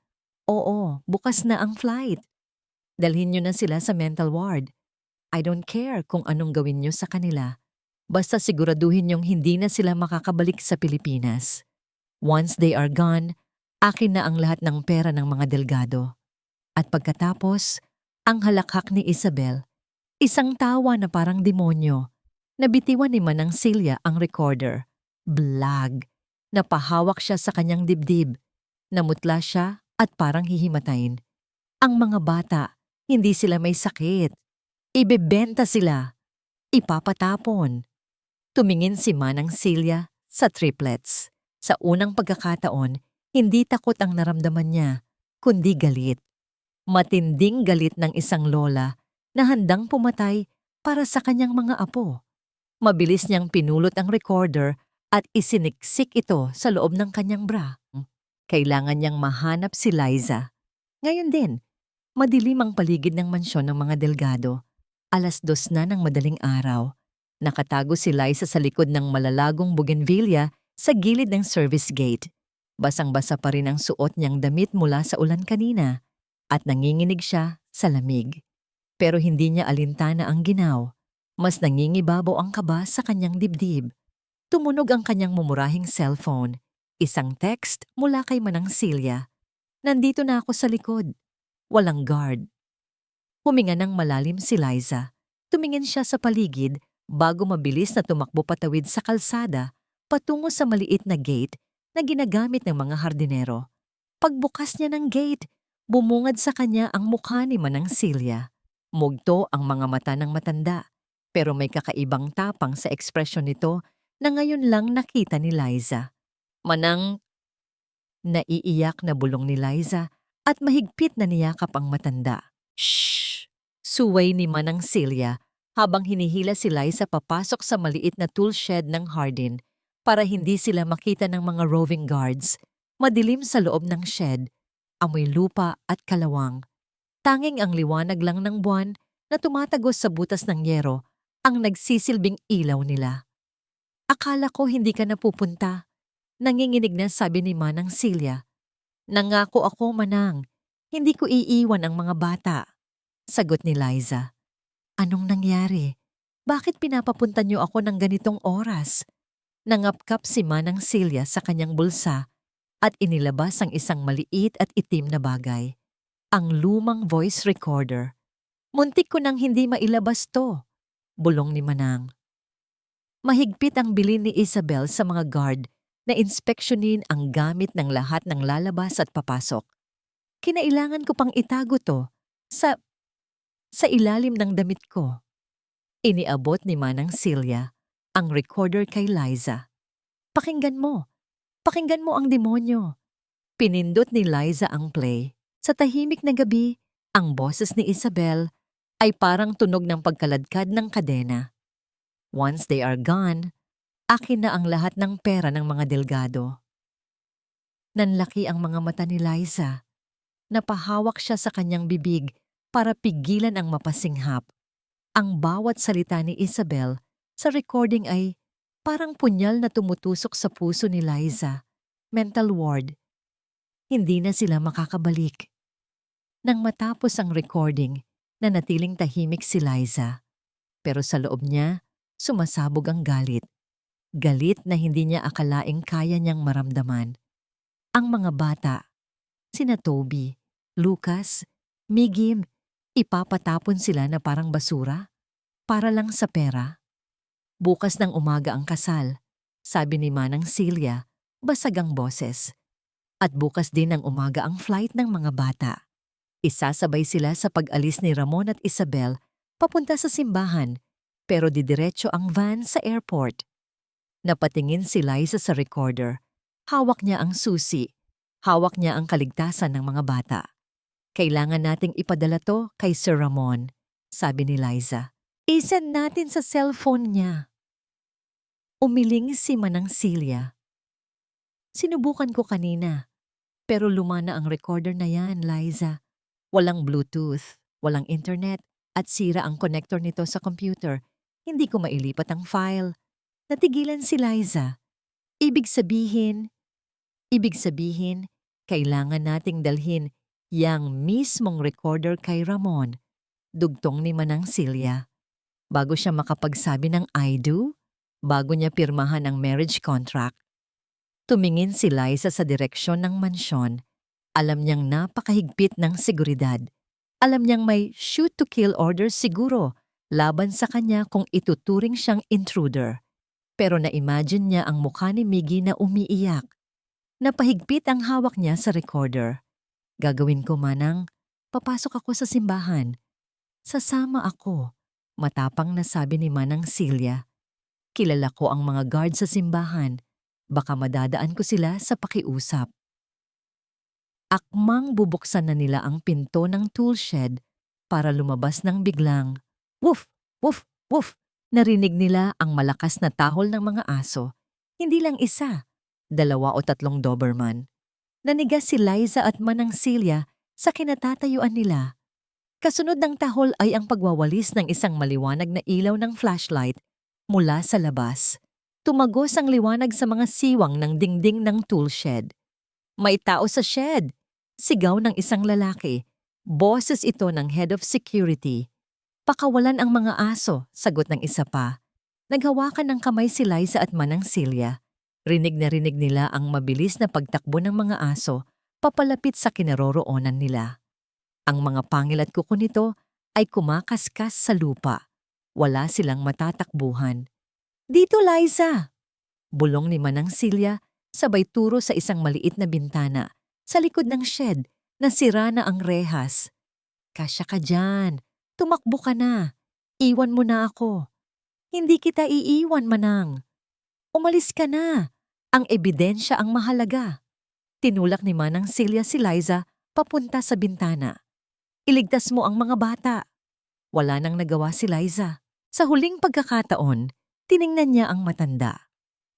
Oo, bukas na ang flight. Dalhin niyo na sila sa mental ward. I don't care kung anong gawin niyo sa kanila. Basta siguraduhin niyong hindi na sila makakabalik sa Pilipinas. Once they are gone, akin na ang lahat ng pera ng mga delgado. At pagkatapos, ang halakhak ni Isabel, isang tawa na parang demonyo. Nabitiwan ni Manang Celia ang recorder. Blag. Napahawak siya sa kanyang dibdib. Namutla siya at parang hihimatayin. Ang mga bata, hindi sila may sakit. Ibebenta sila. ipapatapon. Tumingin si Manang Silya sa triplets. Sa unang pagkakataon, hindi takot ang naramdaman niya, kundi galit. Matinding galit ng isang lola na handang pumatay para sa kanyang mga apo. Mabilis niyang pinulot ang recorder at isiniksik ito sa loob ng kanyang bra. Kailangan niyang mahanap si Liza. Ngayon din, madilim ang paligid ng mansyon ng mga Delgado. 2:00 na ng madaling araw. Nakatago si Liza sa likod ng malalagong bougainvillea sa gilid ng service gate. Basang-basa pa rin ang suot niyang damit mula sa ulan kanina at nanginginig siya sa lamig. Pero hindi niya alintana ang ginaw. Mas nangingibabaw ang kaba sa kanyang dibdib. Tumunog ang kanyang mumurahing cellphone. Isang text mula kay Manang Silya. Nandito na ako sa likod. Walang guard. Huminga ng malalim si Liza. Tumingin siya sa paligid bago mabilis na tumakbo patawid sa kalsada patungo sa maliit na gate na ginagamit ng mga hardinero. Pagbukas niya ng gate, bumungad sa kanya ang mukha ni Manang Silya. Mugto ang mga mata ng matanda, pero may kakaibang tapang sa ekspresyon nito na ngayon lang nakita ni Liza. Manang, naiiyak na bulong ni Liza at mahigpit na niyakap ang matanda. Shh! Suway ni Manang Silya habang hinihila si Liza papasok sa maliit na tool shed ng Hardin para hindi sila makita ng mga roving guards. Madilim sa loob ng shed, amoy lupa at kalawang. Tanging ang liwanag lang ng buwan na tumatagos sa butas ng yero ang nagsisilbing ilaw nila. Akala ko hindi ka napupunta. Nanginginig na sabi ni Manang Silya. Nangako ako, Manang. Hindi ko iiwan ang mga bata. Sagot ni Liza. Anong nangyari? Bakit pinapapunta niyo ako ng ganitong oras? Nangapkap si Manang Silya sa kanyang bulsa at inilabas ang isang maliit at itim na bagay. Ang lumang voice recorder. Muntik ko nang hindi mailabas to, bulong ni Manang. Mahigpit ang bilin ni Isabel sa mga guard na inspeksyonin ang gamit ng lahat ng lalabas at papasok. Kinailangan ko pang itago to sa ilalim ng damit ko. Iniabot ni Manang Silya ang recorder kay Liza. Pakinggan mo ang demonyo. Pinindot ni Liza ang play. Sa tahimik na gabi, ang boses ni Isabel ay parang tunog ng pagkaladkad ng kadena. Once they are gone, akin na ang lahat ng pera ng mga Delgado. Nanlaki ang mga mata ni Liza. Napahawak siya sa kanyang bibig para pigilan ang mapasinghap. Ang bawat salita ni Isabel sa recording ay parang punyal na tumutusok sa puso ni Liza. Mental ward. Hindi na sila makakabalik. Nang matapos ang recording, nanatiling tahimik si Liza. Pero sa loob niya, sumasabog ang galit. Galit na hindi niya akalaing kaya niyang maramdaman. Ang mga bata, sina Toby, Lucas, Migim, ipapatapon sila na parang basura? Para lang sa pera? Bukas ng umaga ang kasal, sabi ni Manang Silya, basag ang boses. At bukas din ng umaga ang flight ng mga bata. Isasabay sila sa pag-alis ni Ramon at Isabel papunta sa simbahan, pero didiretso ang van sa airport. Napatingin si Liza sa recorder. Hawak niya ang susi. Hawak niya ang kaligtasan ng mga bata. Kailangan nating ipadala to kay Sir Ramon, sabi ni Liza. I-send natin sa cellphone niya. Umiling si Manang Silya. Sinubukan ko kanina, pero luma na ang recorder na yan, Liza. Walang Bluetooth, walang internet, at sira ang connector nito sa computer. Hindi ko mailipat ang file. Natigilan si Liza. Ibig sabihin, kailangan nating dalhin yang mismong recorder kay Ramon, dugtong ni Manang Silya. Bago siya makapagsabi ng I do, bago niya pirmahan ang marriage contract. Tumingin si Liza sa direksyon ng mansyon. Alam niyang napakahigpit ng seguridad. Alam niyang may shoot-to-kill order siguro laban sa kanya kung ituturing siyang intruder. Pero na-imagine niya ang mukha ni Miggy na umiiyak. Napahigpit ang hawak niya sa recorder. Gagawin ko, Manang. Papasok ako sa simbahan. Sasama ako. Matapang na sabi ni Manang Celia, kilala ko ang mga guard sa simbahan. Baka madadaan ko sila sa pakiusap. Akmang bubuksan na nila ang pinto ng tool shed para lumabas ng biglang, woof, woof, woof. Narinig nila ang malakas na tahol ng mga aso. Hindi lang isa, 2 o 3 Doberman. Nanigas si Liza at Manang Celia sa kinatatayuan nila. Kasunod ng tahol ay ang pagwawalis ng isang maliwanag na ilaw ng flashlight mula sa labas. Tumagos ang liwanag sa mga siwang ng dingding ng tool shed. May tao sa shed! Sigaw ng isang lalaki. Boses ito ng head of security. Pakawalan ang mga aso, sagot ng isa pa. Naghawakan ng kamay si Liza at Manang Celia. Rinig na rinig nila ang mabilis na pagtakbo ng mga aso papalapit sa kinaroroonan nila. Ang mga pangil at kuko nito ay kumakaskas sa lupa. Wala silang matatakbuhan. Dito, Liza! Bulong ni Manang Celia sabay turo sa isang maliit na bintana sa likod ng shed na sira na ang rehas. Kasya ka dyan. Tumakbo ka na. Iwan mo na ako. Hindi kita iiwan, Manang. Umalis ka na. Ang ebidensya ang mahalaga. Tinulak ni Manang Celia si Liza papunta sa bintana. Iligtas mo ang mga bata. Wala nang nagawa si Liza. Sa huling pagkakataon, tiningnan niya ang matanda.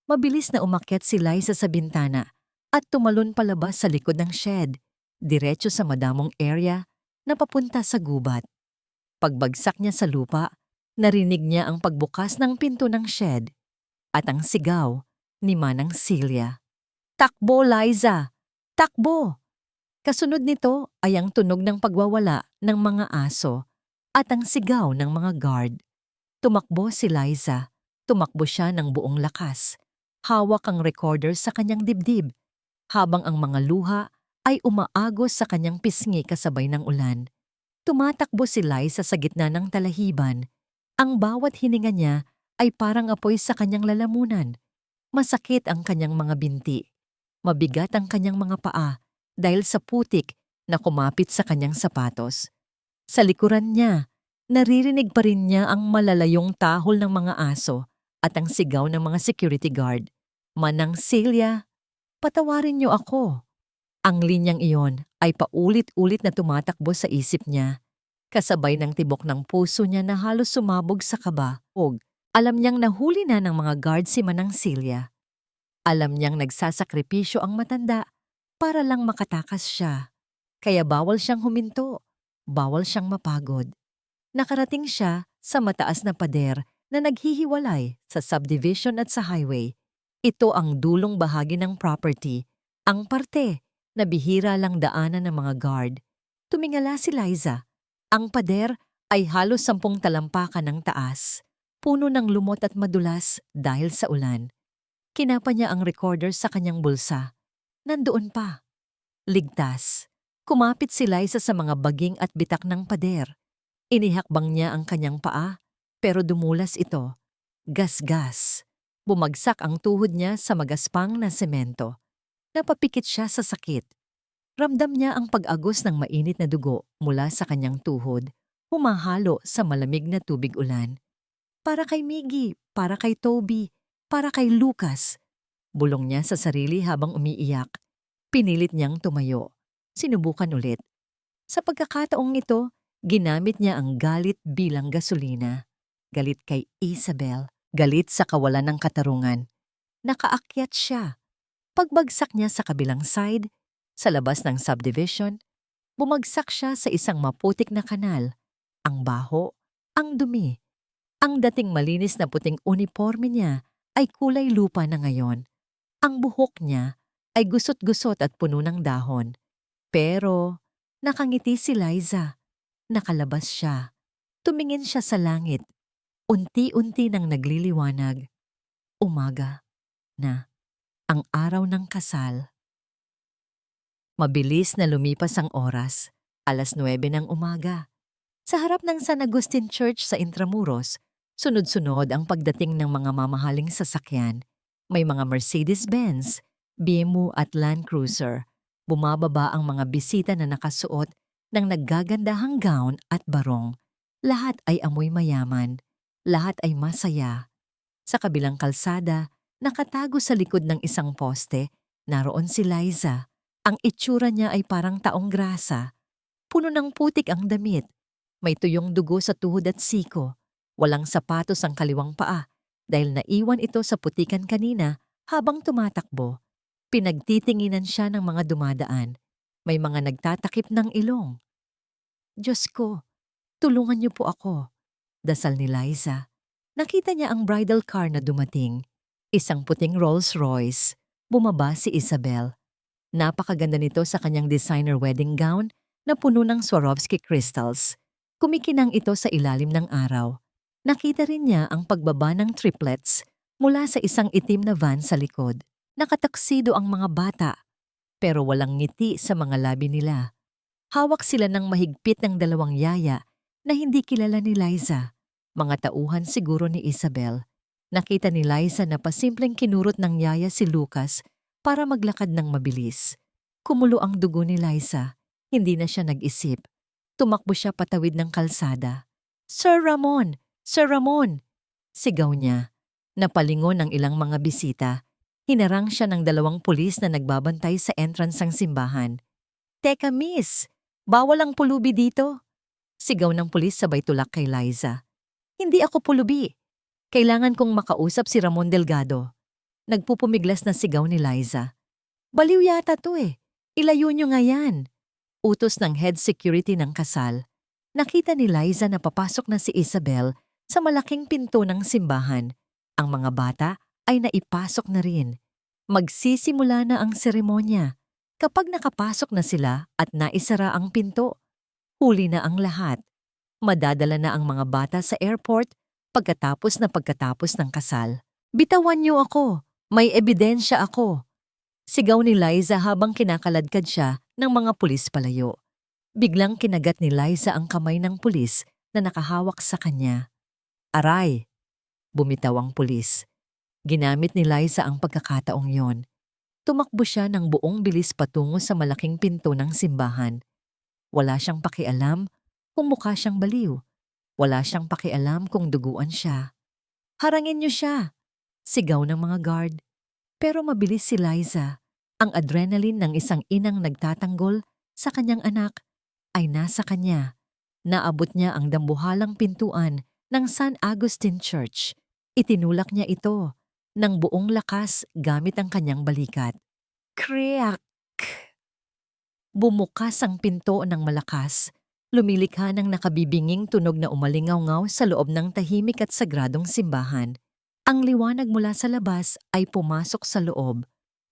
Mabilis na umakyat si Liza sa bintana at tumalon palabas sa likod ng shed, diretso sa madamong area na papunta sa gubat. Pagbagsak niya sa lupa, narinig niya ang pagbukas ng pinto ng shed at ang sigaw ni Manang Celia. Takbo, Liza! Takbo! Kasunod nito ay ang tunog ng pagwawala ng mga aso at ang sigaw ng mga guard. Tumakbo si Liza. Tumakbo siya ng buong lakas. Hawak ang recorder sa kanyang dibdib, habang ang mga luha ay umaagos sa kanyang pisngi kasabay ng ulan. Tumatakbo si Liza sa gitna ng talahiban. Ang bawat hininga niya ay parang apoy sa kanyang lalamunan. Masakit ang kanyang mga binti. Mabigat ang kanyang mga paa dahil sa putik na kumapit sa kanyang sapatos. Sa likuran niya, naririnig pa rin niya ang malalayong tahol ng mga aso at ang sigaw ng mga security guard. Manang Celia, patawarin niyo ako. Ang linyang iyon ay paulit-ulit na tumatakbo sa isip niya. Kasabay ng tibok ng puso niya na halos sumabog sa kaba. Alam niyang nahuli na ng mga guard si Manang Celia. Alam niyang nagsasakripisyo ang matanda para lang makatakas siya. Kaya bawal siyang huminto, bawal siyang mapagod. Nakarating siya sa mataas na pader na naghihiwalay sa subdivision at sa highway. Ito ang dulong bahagi ng property, ang parte na bihira lang daanan ng mga guard. Tumingala si Liza. Ang pader ay halos 10 talampakan ng taas, puno ng lumot at madulas dahil sa ulan. Kinapa niya ang recorder sa kanyang bulsa. Nandoon pa. Ligtas. Kumapit si Liza sa mga baging at bitak ng pader. Inihakbang niya ang kanyang paa, pero dumulas ito. Gas-gas. Bumagsak ang tuhod niya sa magaspang na semento. Napapikit siya sa sakit. Ramdam niya ang pag-agos ng mainit na dugo mula sa kanyang tuhod, humahalo sa malamig na tubig ulan. Para kay Miggy, para kay Toby, para kay Lucas. Bulong niya sa sarili habang umiiyak. Pinilit niyang tumayo. Sinubukan ulit. Sa pagkakataong ito, ginamit niya ang galit bilang gasolina. Galit kay Isabel, galit sa kawalan ng katarungan. Nakaakyat siya. Pagbagsak niya sa kabilang side, sa labas ng subdivision, bumagsak siya sa isang maputik na kanal. Ang baho, ang dumi. Ang dating malinis na puting uniforme niya ay kulay lupa na ngayon. Ang buhok niya ay gusot-gusot at puno ng dahon. Pero nakangiti si Liza. Nakalabas siya. Tumingin siya sa langit. Unti-unti nang nagliliwanag. Umaga na. Ang araw ng kasal. Mabilis na lumipas ang oras. 9:00 ng umaga. Sa harap ng San Agustin Church sa Intramuros, sunod-sunod ang pagdating ng mga mamahaling sasakyan. May mga Mercedes-Benz, BMW at Land Cruiser. Bumababa ang mga bisita na nakasuot ng naggagandahang gown at barong. Lahat ay amoy mayaman. Lahat ay masaya. Sa kabilang kalsada, nakatago sa likod ng isang poste, naroon si Liza. Ang itsura niya ay parang taong grasa. Puno ng putik ang damit. May tuyong dugo sa tuhod at siko. Walang sapatos ang kaliwang paa dahil naiwan ito sa putikan kanina habang tumatakbo. Pinagtitinginan siya ng mga dumadaan. May mga nagtatakip ng ilong. Diyos ko, tulungan niyo po ako, dasal ni Liza. Nakita niya ang bridal car na dumating. Isang puting Rolls Royce. Bumaba si Isabel. Napakaganda nito sa kanyang designer wedding gown na puno ng Swarovski crystals. Kumikinang ito sa ilalim ng araw. Nakita rin niya ang pagbaba ng triplets mula sa isang itim na van sa likod. Nakataksido ang mga bata, pero walang ngiti sa mga labi nila. Hawak sila ng mahigpit ng dalawang yaya na hindi kilala ni Liza. Mga tauhan siguro ni Isabel. Nakita ni Liza na pasimpleng kinurot ng yaya si Lucas para maglakad ng mabilis. Kumulo ang dugo ni Liza. Hindi na siya nag-isip. Tumakbo siya patawid ng kalsada. Sir Ramon! Sir Ramon! Sigaw niya. Napalingon ang ilang mga bisita. Hinarang siya ng 2 pulis na nagbabantay sa entrance ng simbahan. Teka miss! Bawal ang pulubi dito! Sigaw ng pulis sabay tulak kay Liza. Hindi ako pulubi. Kailangan kong makausap si Ramon Delgado. Nagpupumiglas na sigaw ni Liza. Baliw yata to eh. Ilayo niyo nga yan. Utos ng head security ng kasal. Nakita ni Liza na papasok na si Isabel sa malaking pinto ng simbahan. Ang mga bata ay naipasok na rin. Magsisimula na ang seremonya. Kapag nakapasok na sila at naisara ang pinto, huli na ang lahat. Madadala na ang mga bata sa airport pagkatapos ng kasal. Bitawan niyo ako. May ebidensya ako. Sigaw ni Liza habang kinakaladkad siya ng mga pulis palayo. Biglang kinagat ni Liza ang kamay ng pulis na nakahawak sa kanya. Aray! Bumitaw ang pulis. Ginamit ni Liza ang pagkakataong yon. Tumakbo siya ng buong bilis patungo sa malaking pinto ng simbahan. Wala siyang pakialam kung mukha siyang baliw. Wala siyang pakialam kung duguan siya. Harangin niyo siya! Sigaw ng mga guard. Pero mabilis si Liza. Ang adrenaline ng isang inang nagtatanggol sa kanyang anak ay nasa kanya. Naabot niya ang dambuhalang pintuan ng San Agustin Church. Itinulak niya ito ng buong lakas gamit ang kanyang balikat. Kriak! Bumukas ang pinto ng malakas. Lumilikha ng nakabibinging tunog na umalingaw-ngaw sa loob ng tahimik at sagradong simbahan. Ang liwanag mula sa labas ay pumasok sa loob.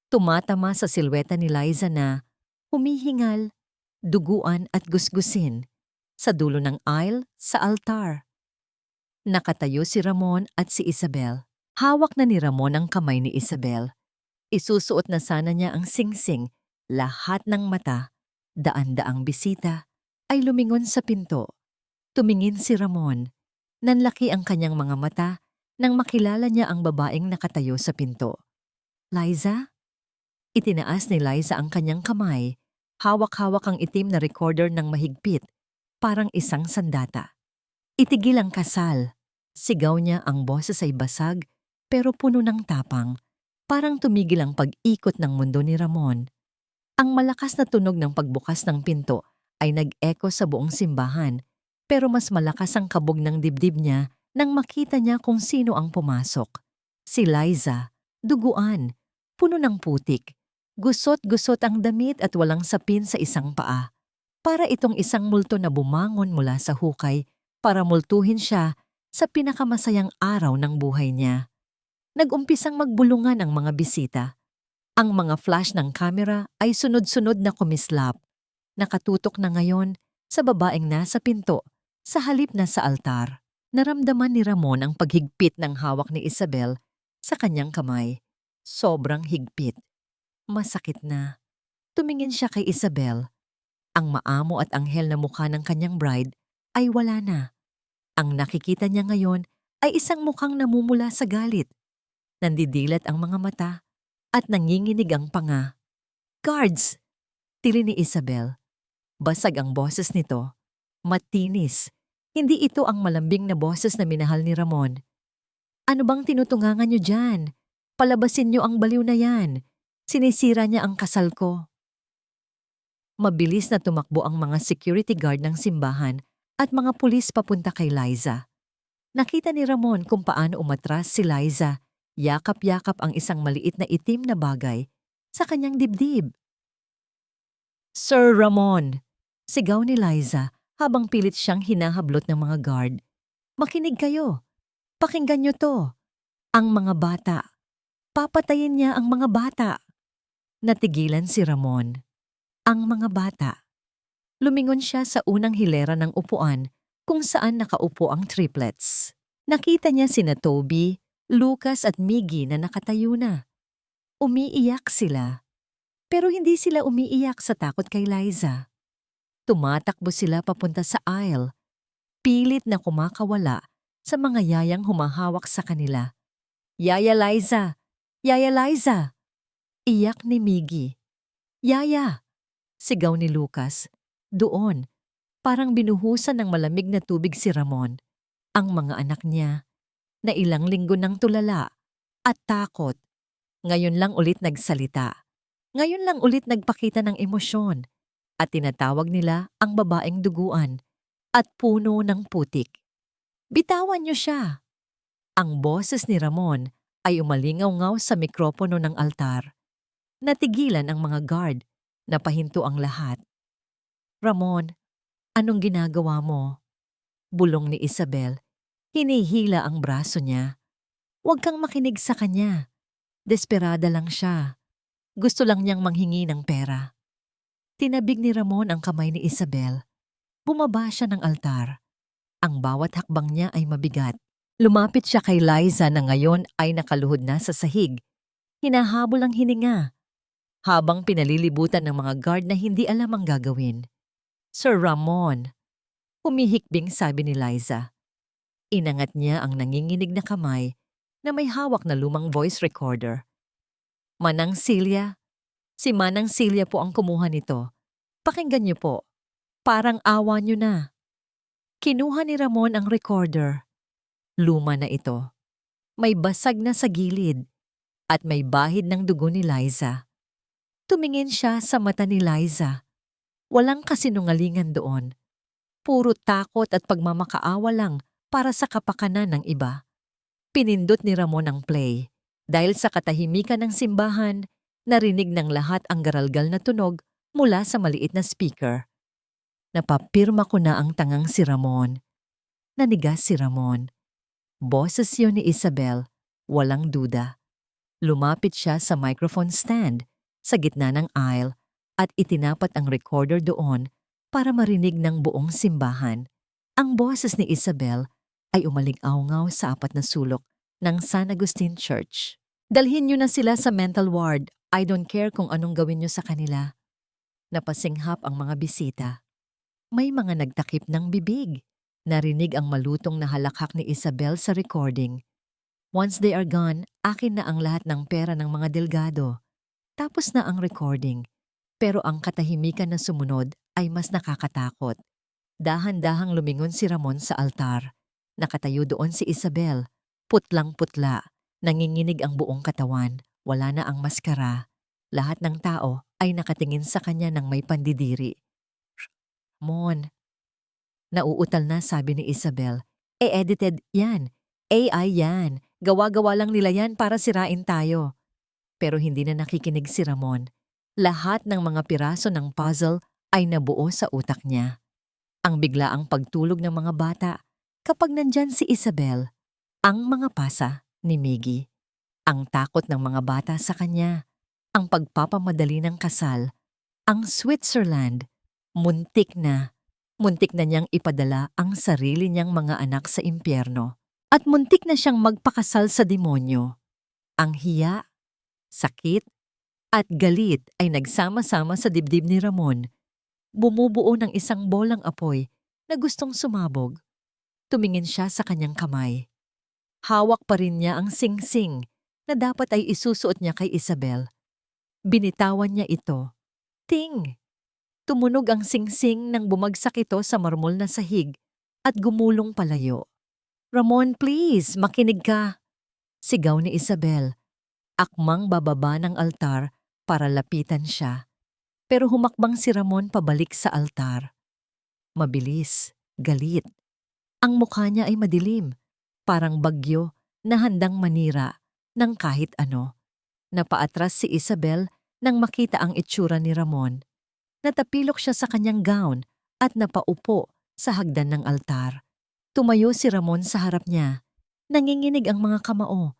Tumatama sa silweta ni Liza na humihingal, duguan at gusgusin sa dulo ng aisle sa altar. Nakatayo si Ramon at si Isabel. Hawak na ni Ramon ang kamay ni Isabel. Isusuot na sana niya ang singsing. Lahat ng mata, daan-daang bisita, ay lumingon sa pinto. Tumingin si Ramon. Nanlaki ang kanyang mga mata nang makilala niya ang babaeng nakatayo sa pinto. Liza? Itinaas ni Liza ang kanyang kamay. Hawak-hawak ang itim na recorder ng mahigpit, parang isang sandata. Itigil ang kasal. Sigaw niya, ang boses ay basag pero puno ng tapang. Parang tumigil ang pag-ikot ng mundo ni Ramon. Ang malakas na tunog ng pagbukas ng pinto ay nag-echo sa buong simbahan, pero mas malakas ang kabog ng dibdib niya nang makita niya kung sino ang pumasok. Si Liza, duguan, puno ng putik. Gusot-gusot ang damit at walang sapin sa isang paa. Para itong isang multo na bumangon mula sa hukay para multuhin siya sa pinakamasayang araw ng buhay niya. Nag-umpisang magbulungan ang mga bisita. Ang mga flash ng kamera ay sunod-sunod na kumislap. Nakatutok na ngayon sa babaeng nasa pinto, sa halip na sa altar. Naramdaman ni Ramon ang paghigpit ng hawak ni Isabel sa kanyang kamay. Sobrang higpit. Masakit na. Tumingin siya kay Isabel. Ang maamo at anghel na mukha ng kanyang bride ay wala na. Ang nakikita niya ngayon ay isang mukhang namumula sa galit. Nandidilat ang mga mata at nanginginig ang panga. Guards! Tili ni Isabel. Basag ang boses nito. Matinis. Hindi ito ang malambing na boses na minahal ni Ramon. Ano bang tinutungangan niyo dyan? Palabasin niyo ang baliw na yan. Sinisira niya ang kasal ko. Mabilis na tumakbo ang mga security guard ng simbahan at mga pulis papunta kay Liza. Nakita ni Ramon kung paano umatras si Liza, yakap-yakap ang isang maliit na itim na bagay sa kanyang dibdib. "Sir Ramon!" Sigaw ni Liza habang pilit siyang hinahablot ng mga guard. "Makinig kayo! Pakinggan niyo to! Ang mga bata! Papatayin niya ang mga bata!" Natigilan si Ramon. Ang mga bata. Lumingon siya sa unang hilera ng upuan kung saan nakaupo ang triplets. Nakita niya sina Toby, Lucas at Miggy na nakatayo na. Umiiyak sila. Pero hindi sila umiiyak sa takot kay Liza. Tumatakbo sila papunta sa aisle, pilit na kumakawala sa mga yayang humahawak sa kanila. "Yaya Liza! Yaya Liza!" Iyak ni Miggy. "Yaya!" Sigaw ni Lucas. Doon, parang binuhusan ng malamig na tubig si Ramon. Ang mga anak niya, na ilang linggo nang tulala at takot, ngayon lang ulit nagsalita. Ngayon lang ulit nagpakita ng emosyon at tinatawag nila ang babaeng duguan at puno ng putik. "Bitawan niyo siya!" Ang boses ni Ramon ay umalingaw-ngaw sa mikropono ng altar. Natigilan ang mga guard. Napahinto ang lahat. "Ramon, anong ginagawa mo?" Bulong ni Isabel. Hinihila ang braso niya. "Huwag kang makinig sa kanya. Desperada lang siya. Gusto lang niyang manghingi ng pera." Tinabig ni Ramon ang kamay ni Isabel. Bumaba siya ng altar. Ang bawat hakbang niya ay mabigat. Lumapit siya kay Liza na ngayon ay nakaluhod na sa sahig. Hinahabol ang hininga habang pinalilibutan ng mga guard na hindi alam ang gagawin. "Sir Ramon," humihikbing sabi ni Liza. Inangat niya ang nanginginig na kamay na may hawak na lumang voice recorder. "Manang Celia, si Manang Celia po ang kumuha nito. Pakinggan niyo po. Parang awa niyo na." Kinuha ni Ramon ang recorder. Luma na ito. May basag na sa gilid at may bahid ng dugo ni Liza. Tumingin siya sa mata ni Liza. Walang kasinungalingan doon. Puro takot at pagmamakaawa lang para sa kapakanan ng iba. Pinindot ni Ramon ang play. Dahil sa katahimikan ng simbahan, narinig ng lahat ang garalgal na tunog mula sa maliit na speaker. "Napapirma ko na ang tangang si Ramon." Nanigas si Ramon. Boses yun ni Isabel, walang duda. Lumapit siya sa microphone stand sa gitna ng aisle at itinapat ang recorder doon para marinig ng buong simbahan. Ang boses ni Isabel ay umaling-awngaw sa apat na sulok ng San Agustin Church. "Dalhin niyo na sila sa mental ward. I don't care kung anong gawin niyo sa kanila." Napasinghap ang mga bisita. May mga nagtakip ng bibig. Narinig ang malutong na halakhak ni Isabel sa recording. "Once they are gone, akin na ang lahat ng pera ng mga delgado." Tapos na ang recording. Pero ang katahimikan na sumunod ay mas nakakatakot. Dahan-dahang lumingon si Ramon sa altar. Nakatayo doon si Isabel. Putlang-putla. Nanginginig ang buong katawan. Wala na ang maskara. Lahat ng tao ay nakatingin sa kanya ng may pandidiri. "Ramon." Nauutal na sabi ni Isabel. "Edited yan. AI yan. Gawa-gawa lang nila yan para sirain tayo." Pero hindi na nakikinig si Ramon. Lahat ng mga piraso ng puzzle ay nabuo sa utak niya. Ang biglaang pagtulog ng mga bata kapag nandyan si Isabel. Ang mga pasa ni Miggy. Ang takot ng mga bata sa kanya. Ang pagpapamadali ng kasal. Ang Switzerland. Muntik na. Muntik na niyang ipadala ang sarili niyang mga anak sa impyerno. At muntik na siyang magpakasal sa demonyo. Ang hiya, sakit, at galit ay nagsama-sama sa dibdib ni Ramon. Bumubuo ng isang bolang apoy na gustong sumabog. Tumingin siya sa kanyang kamay. Hawak pa rin niya ang sing-sing na dapat ay isusuot niya kay Isabel. Binitawan niya ito. Ting! Tumunog ang sing-sing nang bumagsak ito sa marmol na sahig at gumulong palayo. "Ramon, please, makinig ka!" Sigaw ni Isabel. Akmang bababa ng altar para lapitan siya. Pero humakbang si Ramon pabalik sa altar. Mabilis, galit. Ang mukha niya ay madilim, parang bagyo na handang manira ng kahit ano. Napaatras si Isabel nang makita ang itsura ni Ramon. Natapilok siya sa kanyang gown at napaupo sa hagdan ng altar. Tumayo si Ramon sa harap niya. Nanginginig ang mga kamao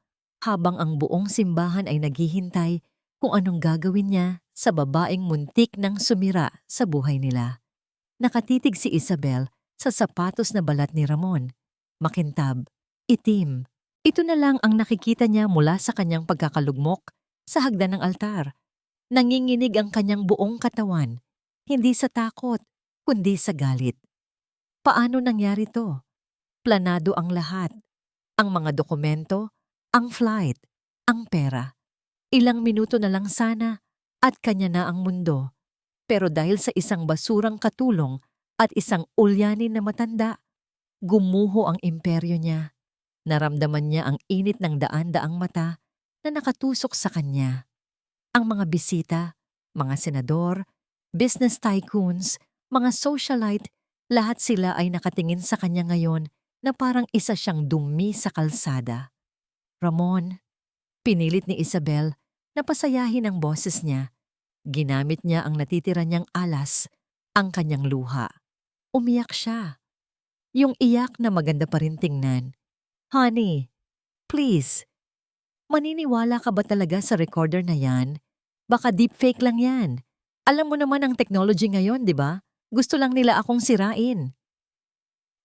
habang ang buong simbahan ay naghihintay kung anong gagawin niya sa babaeng muntik nang sumira sa buhay nila. Nakatitig si Isabel sa sapatos na balat ni Ramon. Makintab, itim. Ito na lang ang nakikita niya mula sa kanyang pagkakalugmok sa hagdan ng altar. Nanginginig ang kanyang buong katawan, hindi sa takot, kundi sa galit. Paano nangyari to? Planado ang lahat. Ang mga dokumento, ang flight, ang pera. Ilang minuto na lang sana at kanya na ang mundo. Pero dahil sa isang basurang katulong at isang ulyanin na matanda, gumuho ang imperyo niya. Naramdaman niya ang init ng daan-daang mata na nakatusok sa kanya. Ang mga bisita, mga senador, business tycoons, mga socialite, lahat sila ay nakatingin sa kanya ngayon na parang isa siyang dumi sa kalsada. "Ramon," pinilit ni Isabel na pasayahin ang boses niya. Ginamit niya ang natitira niyang alas, ang kanyang luha. Umiyak siya. Yung iyak na maganda pa rin tingnan. "Honey, please, maniniwala ka ba talaga sa recorder na yan? Baka deepfake lang yan. Alam mo naman ang technology ngayon, di ba? Gusto lang nila akong sirain."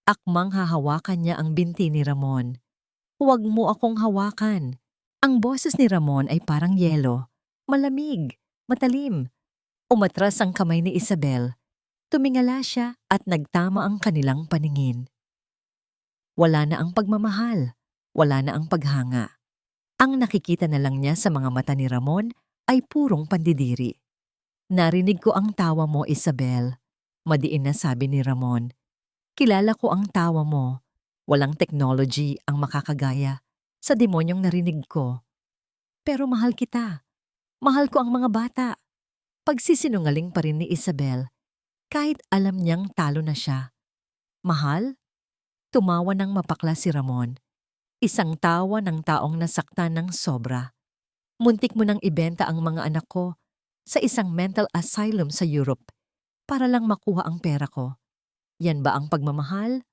Akmang hahawakan niya ang binti ni Ramon. "Huwag mo akong hawakan." Ang boses ni Ramon ay parang yelo. Malamig, matalim. Umatras ang kamay ni Isabel. Tumingala siya at nagtama ang kanilang paningin. Wala na ang pagmamahal. Wala na ang paghanga. Ang nakikita na lang niya sa mga mata ni Ramon ay purong pandidiri. "Narinig ko ang tawa mo, Isabel." Madiin na sabi ni Ramon. "Kilala ko ang tawa mo. Walang technology ang makakagaya sa demonyong narinig ko. Pero mahal kita. Mahal ko ang mga bata." Pagsisinungaling pa rin ni Isabel, kahit alam niyang talo na siya. "Mahal?" Tumawa ng mapakla si Ramon. Isang tawa ng taong nasaktan ng sobra. "Muntik mo nang ibenta ang mga anak ko sa isang mental asylum sa Europe para lang makuha ang pera ko. Yan ba ang pagmamahal?"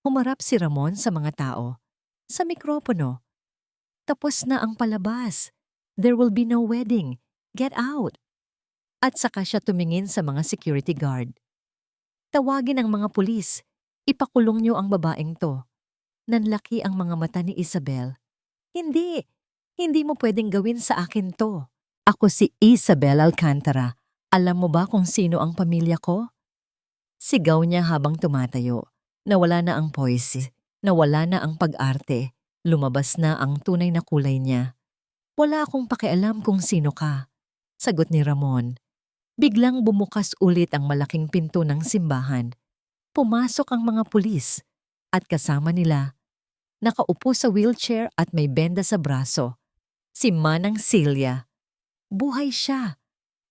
Humarap si Ramon sa mga tao. Sa mikropono. "Tapos na ang palabas. There will be no wedding. Get out." At saka siya tumingin sa mga security guard. "Tawagin ang mga pulis. Ipakulong niyo ang babaeng to." Nanlaki ang mga mata ni Isabel. "Hindi. Hindi mo pwedeng gawin sa akin to. Ako si Isabel Alcantara. Alam mo ba kung sino ang pamilya ko?" Sigaw niya habang tumatayo. Nawala na ang poise. Nawala na ang pag-arte. Lumabas na ang tunay na kulay niya. "Wala akong pakialam kung sino ka," sagot ni Ramon. Biglang bumukas ulit ang malaking pinto ng simbahan. Pumasok ang mga pulis at kasama nila, nakaupo sa wheelchair at may benda sa braso, si Manang Celia. Buhay siya.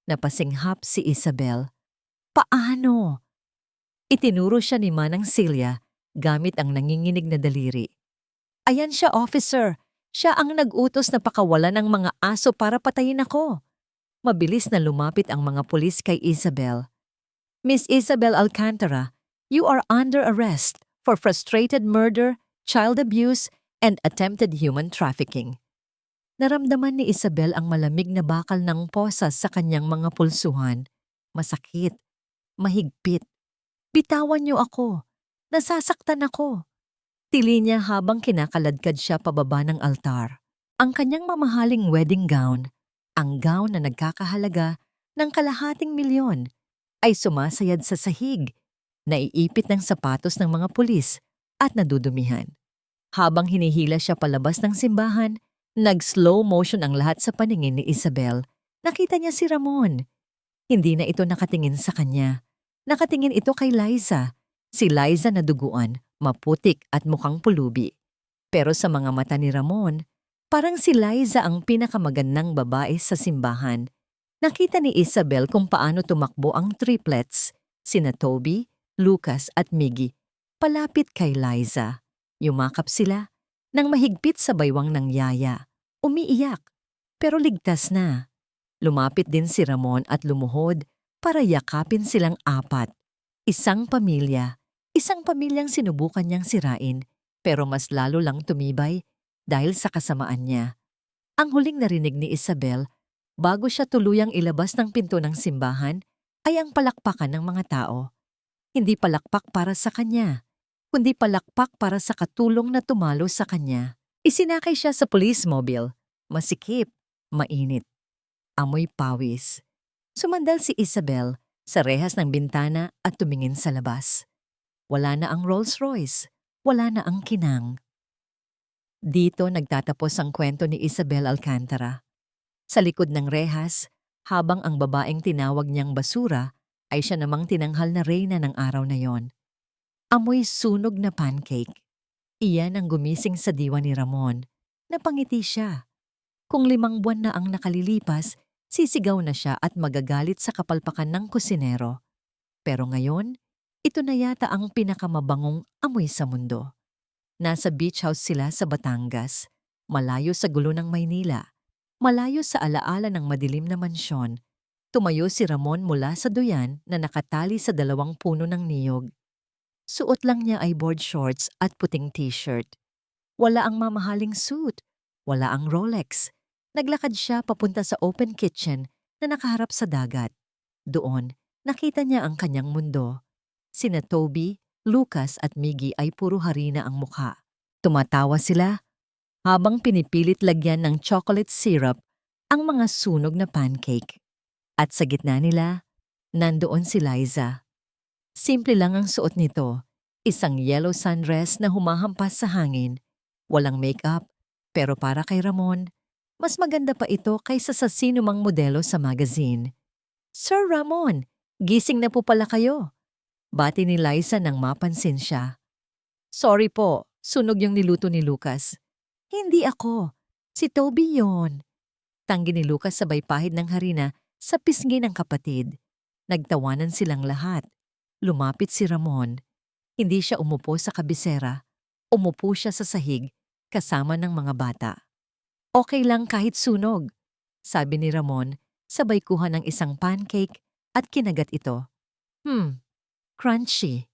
Napasinghap si Isabel. "Paano?" Itinuro siya ni Manang Celia gamit ang nanginginig na daliri. "Ayan siya, officer. Siya ang nag-utos na pakawalan ng mga aso para patayin ako." Mabilis na lumapit ang mga pulis kay Isabel. "Miss Isabel Alcantara, you are under arrest for frustrated murder, child abuse, and attempted human trafficking." Naramdaman ni Isabel ang malamig na bakal ng posas sa kanyang mga pulsuhan. Masakit, mahigpit. "Bitawan niyo ako. Nasasaktan ako." Tili niya habang kinakaladkad siya pababa ng altar. Ang kanyang mamahaling wedding gown, ang gown na nagkakahalaga ng ₱250,000, ay sumasayad sa sahig, naiipit ng sapatos ng mga pulis at nadudumihan. Habang hinihila siya palabas ng simbahan, nag-slow motion ang lahat sa paningin ni Isabel. Nakita niya si Ramon. Hindi na ito nakatingin sa kanya. Nakatingin ito kay Liza. Si Liza na duguan, maputik at mukhang pulubi. Pero sa mga mata ni Ramon, parang si Liza ang pinakamagandang babae sa simbahan. Nakita ni Isabel kung paano tumakbo ang triplets, sina Toby, Lucas at Miggy, palapit kay Liza. Yumakap sila nang mahigpit sa baywang ng yaya. Umiiyak, pero ligtas na. Lumapit din si Ramon at lumuhod para yakapin silang apat. Isang pamilyang sinubukan niyang sirain, pero mas lalo lang tumibay dahil sa kasamaan niya. Ang huling narinig ni Isabel bago siya tuluyang ilabas ng pinto ng simbahan ay ang palakpakan ng mga tao. Hindi palakpak para sa kanya, kundi palakpak para sa katulong na tumalo sa kanya. Isinakay siya sa police mobile. Masikip, mainit, amoy pawis. Sumandal si Isabel sa rehas ng bintana at tumingin sa labas. Wala na ang Rolls Royce, wala na ang kinang. Dito nagtatapos ang kwento ni Isabel Alcantara. Sa likod ng rehas, habang ang babaeng tinawag niyang basura ay siya namang tinanghal na reyna ng araw na yon. Amoy sunog na pancake. Iyan ang gumising sa diwa ni Ramon. Napangiti siya. Kung 5 buwan na ang nakalilipas, sisigaw na siya at magagalit sa kapalpakan ng kusinero. Pero ngayon, ito na yata ang pinakamabangong amoy sa mundo. Nasa beach house sila sa Batangas, malayo sa gulo ng Maynila, malayo sa alaala ng madilim na mansyon. Tumayo si Ramon mula sa duyan na nakatali sa 2 puno ng niyog. Suot lang niya ay board shorts at puting t-shirt. Wala ang mamahaling suit, wala ang Rolex. Naglakad siya papunta sa open kitchen na nakaharap sa dagat. Doon, nakita niya ang kanyang mundo. Sina Toby, Lucas at Miggy ay puro harina ang mukha. Tumatawa sila habang pinipilit lagyan ng chocolate syrup ang mga sunog na pancake. At sa gitna nila, nandoon si Liza. Simple lang ang suot nito, isang yellow sundress na humahampas sa hangin. Walang makeup, pero para kay Ramon, mas maganda pa ito kaysa sa sinumang modelo sa magazine. "Sir Ramon, gising na po pala kayo." Bati ni Liza nang mapansin siya. "Sorry po, sunog yung niluto ni Lucas." "Hindi ako. Si Toby yon." Tanggi ni Lucas sabay pahid ng harina sa pisngi ng kapatid. Nagtawanan silang lahat. Lumapit si Ramon. Hindi siya umupo sa kabisera. Umupo siya sa sahig kasama ng mga bata. "Okay lang kahit sunog," sabi ni Ramon, sabay kuha ng isang pancake at kinagat ito. Crunchy."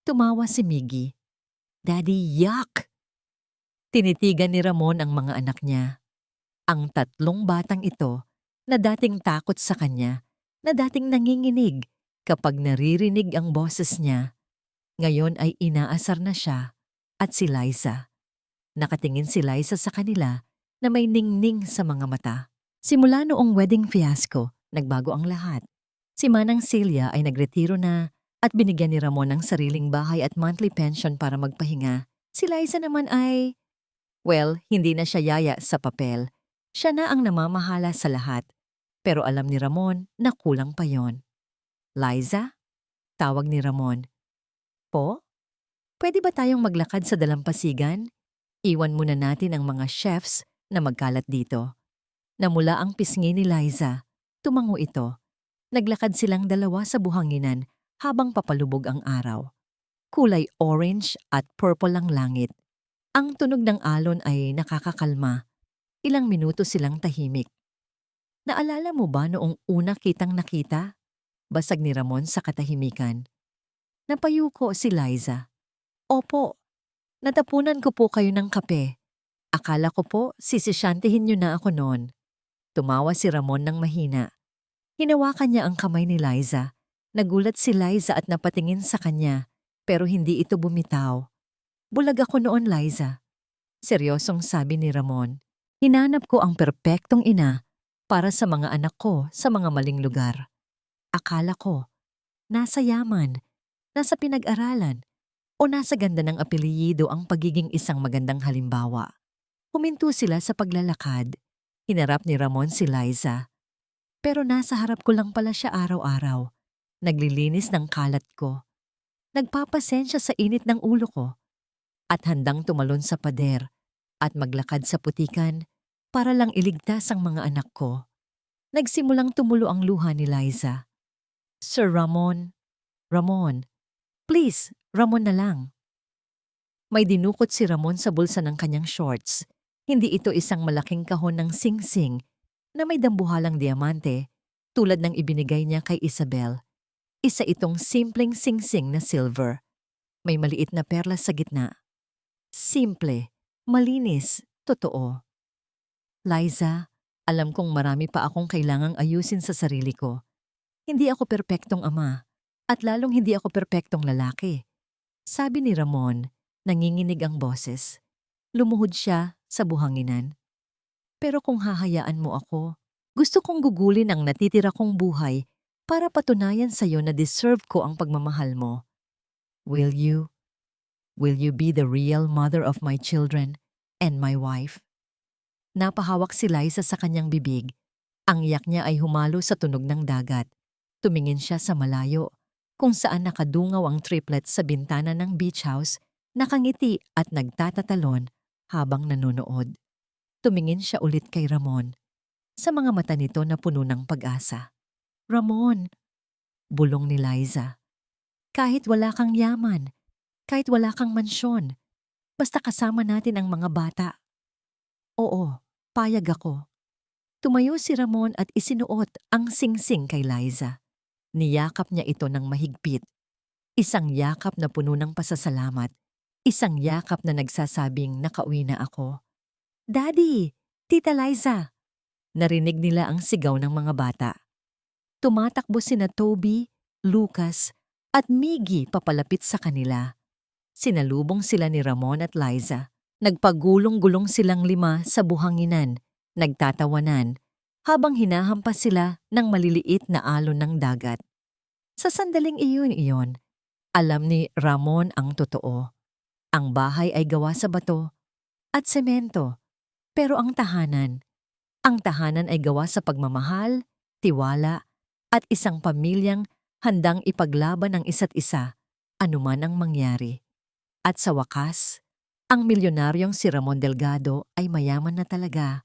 Tumawa si Miggy. "Daddy, yuck!" Tinitigan ni Ramon ang mga anak niya. Ang 3 batang ito na dating takot sa kanya, na dating nanginginig kapag naririnig ang boses niya, ngayon ay inaasar na siya at si Liza. Nakatingin si Liza sa kanila na may ningning sa mga mata. Simula noong wedding fiasco, nagbago ang lahat. Si Manang Celia ay nagretiro na at binigyan ni Ramon ng sariling bahay at monthly pension para magpahinga. Si Liza naman ay, hindi na siya yaya sa papel. Siya na ang namamahala sa lahat. Pero alam ni Ramon na kulang pa yon. "Liza?" Tawag ni Ramon. "Po? Pwede ba tayong maglakad sa dalampasigan? Iwan muna natin ang mga chefs na magkalat dito." Namula ang pisngi ni Liza. Tumango ito. Naglakad silang 2 sa buhanginan habang papalubog ang araw. Kulay orange at purple ang langit. Ang tunog ng alon ay nakakakalma. Ilang minuto silang tahimik. "Naalala mo ba noong una kitang nakita?" Basag ni Ramon sa katahimikan. Napayuko si Liza. "Opo, natapunan ko po kayo ng kape. Akala ko po sisisyantihin niyo na ako noon." Tumawa si Ramon ng mahina. Hinawakan niya ang kamay ni Liza. Nagulat si Liza at napatingin sa kanya, pero hindi ito bumitaw. "Bulag ako noon, Liza." Seryosong sabi ni Ramon. "Hinanap ko ang perpektong ina para sa mga anak ko sa mga maling lugar. Akala ko, nasa yaman, nasa pinag-aralan, o nasa ganda ng apelyido ang pagiging isang magandang halimbawa." Huminto sila sa paglalakad. Hinarap ni Ramon si Liza. "Pero nasa harap ko lang pala siya araw-araw. Naglilinis ng kalat ko. Nagpapasensya sa init ng ulo ko. at handang tumalon sa pader at maglakad sa putikan para lang iligtas ang mga anak ko. Nagsimulang tumulo ang luha ni Liza. Sir Ramon, Ramon, please, Ramon na lang. May dinukot si Ramon sa bulsa ng kanyang shorts. Hindi ito isang malaking kahon ng sing-sing na may dambuhalang diamante tulad ng ibinigay niya kay Isabel. Isa itong simpleng sing-sing na silver. May maliit na perlas sa gitna. Simple, malinis, totoo. Liza, alam kong marami pa akong kailangang ayusin sa sarili ko. Hindi ako perpektong ama at lalong hindi ako perpektong lalaki. Sabi ni Ramon, nanginginig ang boses. Lumuhod siya sa buhanginan. Pero kung hahayaan mo ako, gusto kong gugulin ang natitira kong buhay para patunayan sa'yo na deserve ko ang pagmamahal mo. Will you? Will you be the real mother of my children and my wife? Napahawak si Liza sa kanyang bibig. Ang iyak niya ay humalo sa tunog ng dagat. Tumingin siya sa malayo, kung saan nakadungaw ang triplets sa bintana ng beach house, nakangiti at nagtatatalon habang nanonood. Tumingin siya ulit kay Ramon. Sa mga mata nito na puno ng pag-asa. Ramon, bulong ni Liza. Kahit wala kang yaman, kahit wala kang mansyon, basta kasama natin ang mga bata. Oo, payag ako. Tumayo si Ramon at isinuot ang sing-sing kay Liza. Niyakap niya ito ng mahigpit. Isang yakap na puno ng pasasalamat. Isang yakap na nagsasabing nakauwi na ako. Daddy! Tita Liza! Narinig nila ang sigaw ng mga bata. Tumatakbo sina Toby, Lucas, at Miggy papalapit sa kanila. Sinalubong sila ni Ramon at Liza. Nagpagulong-gulong silang lima sa buhanginan, nagtatawanan, habang hinahampas sila ng maliliit na alon ng dagat. Sa sandaling iyon, alam ni Ramon ang totoo. Ang bahay ay gawa sa bato at semento, pero ang tahanan ay gawa sa pagmamahal, tiwala, at isang pamilyang handang ipaglaban ang isa't isa, anuman ang mangyari. At sa wakas, ang milyonaryong si Ramon Delgado ay mayaman na talaga.